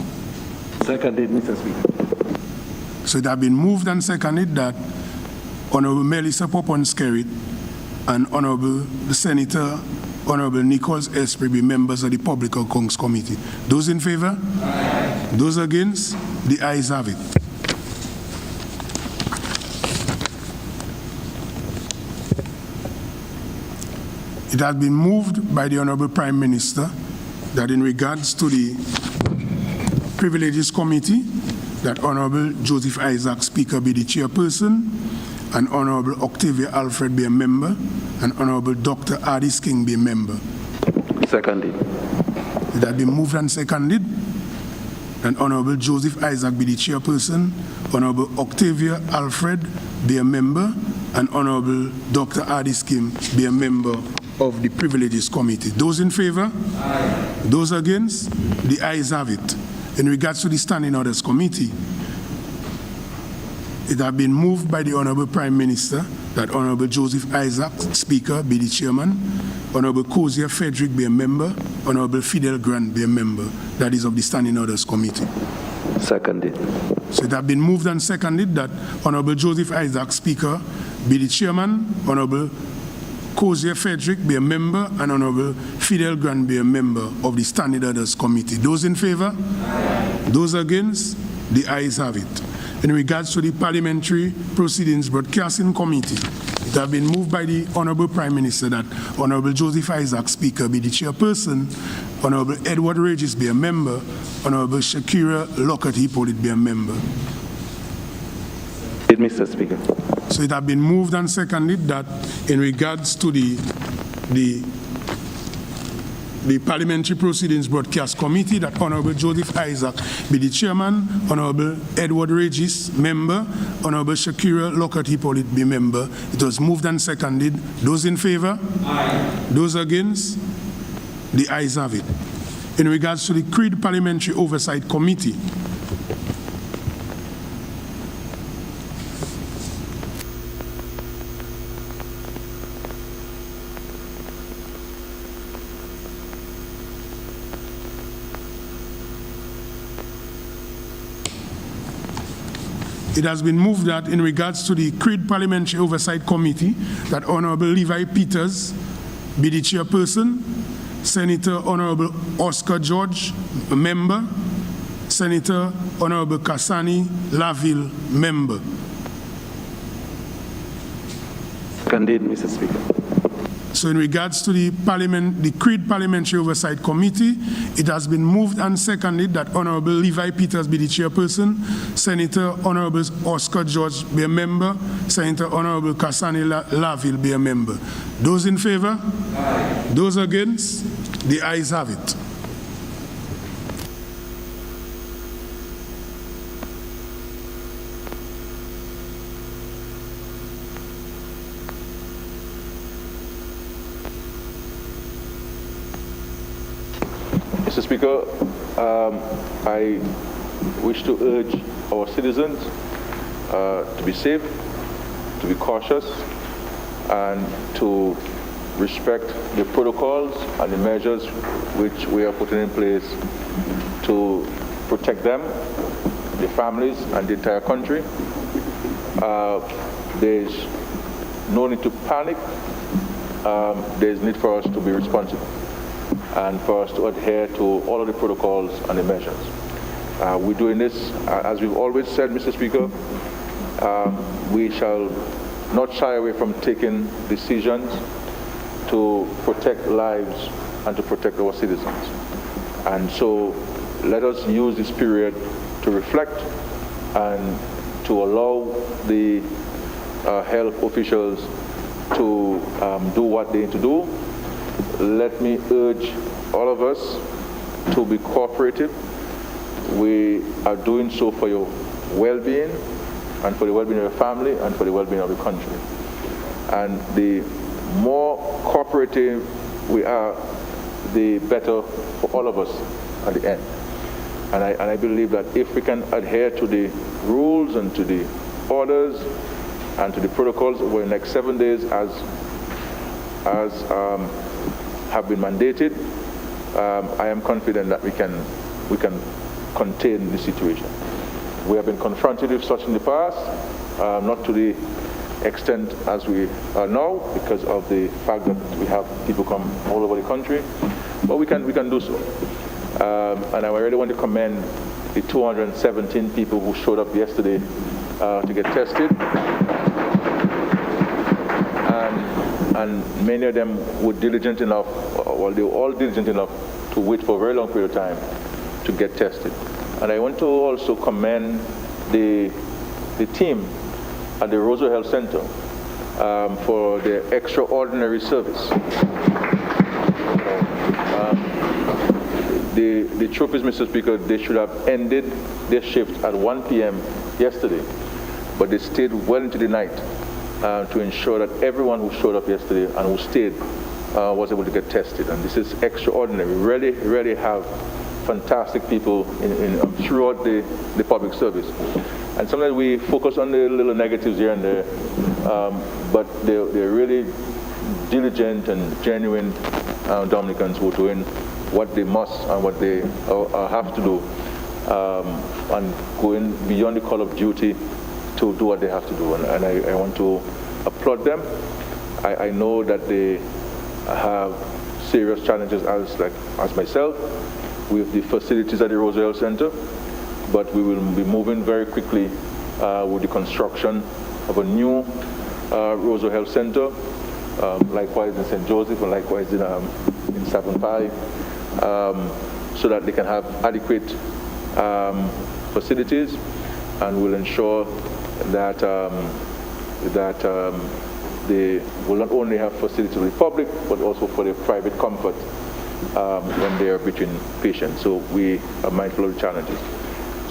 Seconded, Mr. Speaker. So it has been moved and seconded that Honorable Melissa Popon-Skerrit and Honorable Senator Honorable Nicholas Esprit be members of the Public Accounts Committee. Those in favor? Aye. Those against? The ayes have it. It has been moved by the Honorable Prime Minister that in regards to the Privileges Committee, that Honorable Joseph Isaac, Speaker, be the chairperson, and Honorable Octavia Alfred be a member, and Honorable Dr. Ardis King be a member. Seconded. It has been moved and seconded that Honorable Joseph Isaac be the chairperson, Honorable Octavia Alfred be a member, and Honorable Dr. Ardis King be a member of the Privileges Committee. Those in favor? Aye. Those against? The ayes have it. In regards to the Standing Orders Committee, it has been moved by the Honorable Prime Minister that Honorable Joseph Isaac, Speaker, be the chairman, Honorable Kozia Frederick be a member, Honorable Fidel Grant be a member, that is of the Standing Orders Committee. Seconded. So it has been moved and seconded that Honorable Joseph Isaac, Speaker, be the chairman, Honorable Kozia Frederick be a member, and Honorable Fidel Grant be a member of the Standing Orders Committee. Those in favor? Aye. Those against? The ayes have it. In regards to the Parliamentary Proceedings Broadcasting Committee, it has been moved by the Honorable Prime Minister that Honorable Joseph Isaac, Speaker, be the chairperson, Honorable Edward Regis be a member, Honorable Shekira Lockhart Hippolyte be a member. Mr. Speaker. So it has been moved and seconded that in regards to the Parliamentary Proceedings Broadcast Committee, that Honorable Joseph Isaac be the chairman, Honorable Edward Regis, member, Honorable Shekira Lockhart Hippolyte be member. It was moved and seconded. Those in favor? Aye. Those against? The ayes have it. In regards to the Creed Parliamentary Oversight Committee, it has been moved that in regards to the Creed Parliamentary Oversight Committee, that Honorable Levi Peters be the chairperson, Senator Honorable Oscar George, a member, Senator Honorable Cassidy Laville, member. Seconded, Mr. Speaker. So So in regards to the Creed Parliamentary Oversight Committee, it has been moved and seconded that Honorable Levi Peters be the chairperson, Senator Honorable Oscar George be a member, Senator Honorable Kasani Laville be a member. Those in favor? Aye. Those against? The ayes have it. Mr. Speaker, I wish to urge our citizens to be safe, to be cautious, and to respect the protocols and the measures which we are putting in place to protect them, their families, and the entire country. There's no need to panic. There's need for us to be responsible and for us to adhere to all of the protocols and the measures. We're doing this, as we've always said, Mr. Speaker, we shall not shy away from taking decisions to protect lives and to protect our citizens. And so let us use this period to reflect and to allow the health officials to do what they need to do. Let me urge all of us to be cooperative. We are doing so for your well-being and for the well-being of your family and for the well-being of the country. And the more cooperative we are, the better for all of us at the end. And I believe that if we can adhere to the rules and to the orders and to the protocols over the next 7 days as have been mandated, I am confident that we can contain the situation. We have been confronted with such in the past, not to the extent as we are now because of the fact that we have people come all over the country, but we can do so. And I really want to commend the 217 people who showed up yesterday to get tested. And many of them were diligent enough, well, they were all diligent enough to wait for a very long period of time to get tested. And I want to also commend the team at the Roseau Health Center for their extraordinary service. The truth is, Mr. Speaker, they should have ended their shift at 1 p.m. yesterday, but they stayed well into the night to ensure that everyone who showed up yesterday and who stayed was able to get tested. And this is extraordinary. We really have fantastic people throughout the public service. And sometimes we focus on the little negatives here and there, but they're really diligent and genuine Dominicans who are doing what they must and what they have to do, and going beyond the call of duty to do what they have to do. And I want to applaud them. I know that they have serious challenges as myself with the facilities at the Roseau Health Center, but we will be moving very quickly with the construction of a new Roseau Health Center, likewise in St. Joseph and likewise in Savonpai, so that they can have adequate facilities, and will ensure that they will not only have facilities for the public, but also for their private comfort when they are between patients. So we are mindful of the challenges.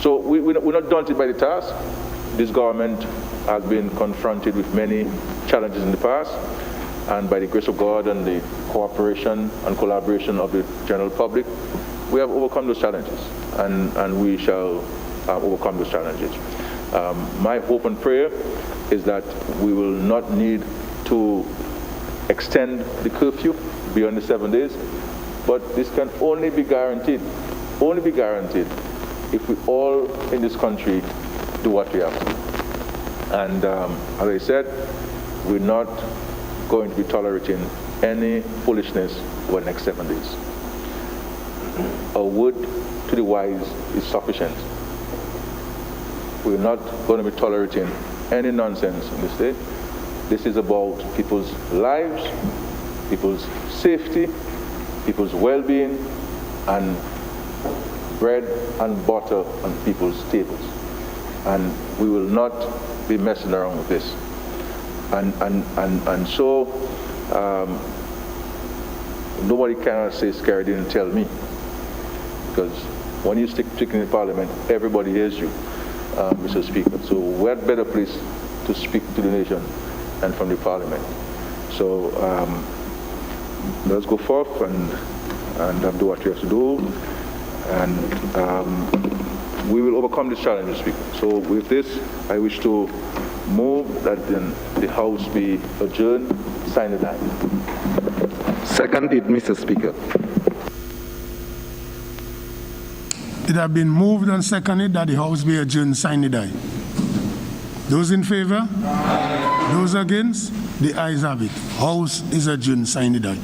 So we're not daunted by the task. This government has been confronted with many challenges in the past, and by the grace of God and the cooperation and collaboration of the general public, we have overcome those challenges, and we shall overcome those challenges. My hope and prayer is that we will not need to extend the curfew beyond the 7 days, but this can only be guaranteed if we all in this country do what we have to. And as I said, we're not going to be tolerating any foolishness over the next 7 days. A word to the wise is sufficient. We're not going to be tolerating any nonsense in this state. This is about people's lives people's safety, people's well-being, and bread and butter on people's tables. And we will not be messing around with this. And so nobody cannot say Scary didn't tell me, because when you stick chicken in Parliament, everybody hears you, Mr. Speaker. So we're at better place to speak to the nation than from the Parliament. So let's go forth and do what we have to do, and we will overcome this challenge, Mr. Speaker. So with this, I wish to move that the House be adjourned, sine die. Seconded, Mr. Speaker. It has been moved and seconded that the House be adjourned, sine die. Those in favor? Aye. Those against? The ayes have it. House is adjourned, sine die.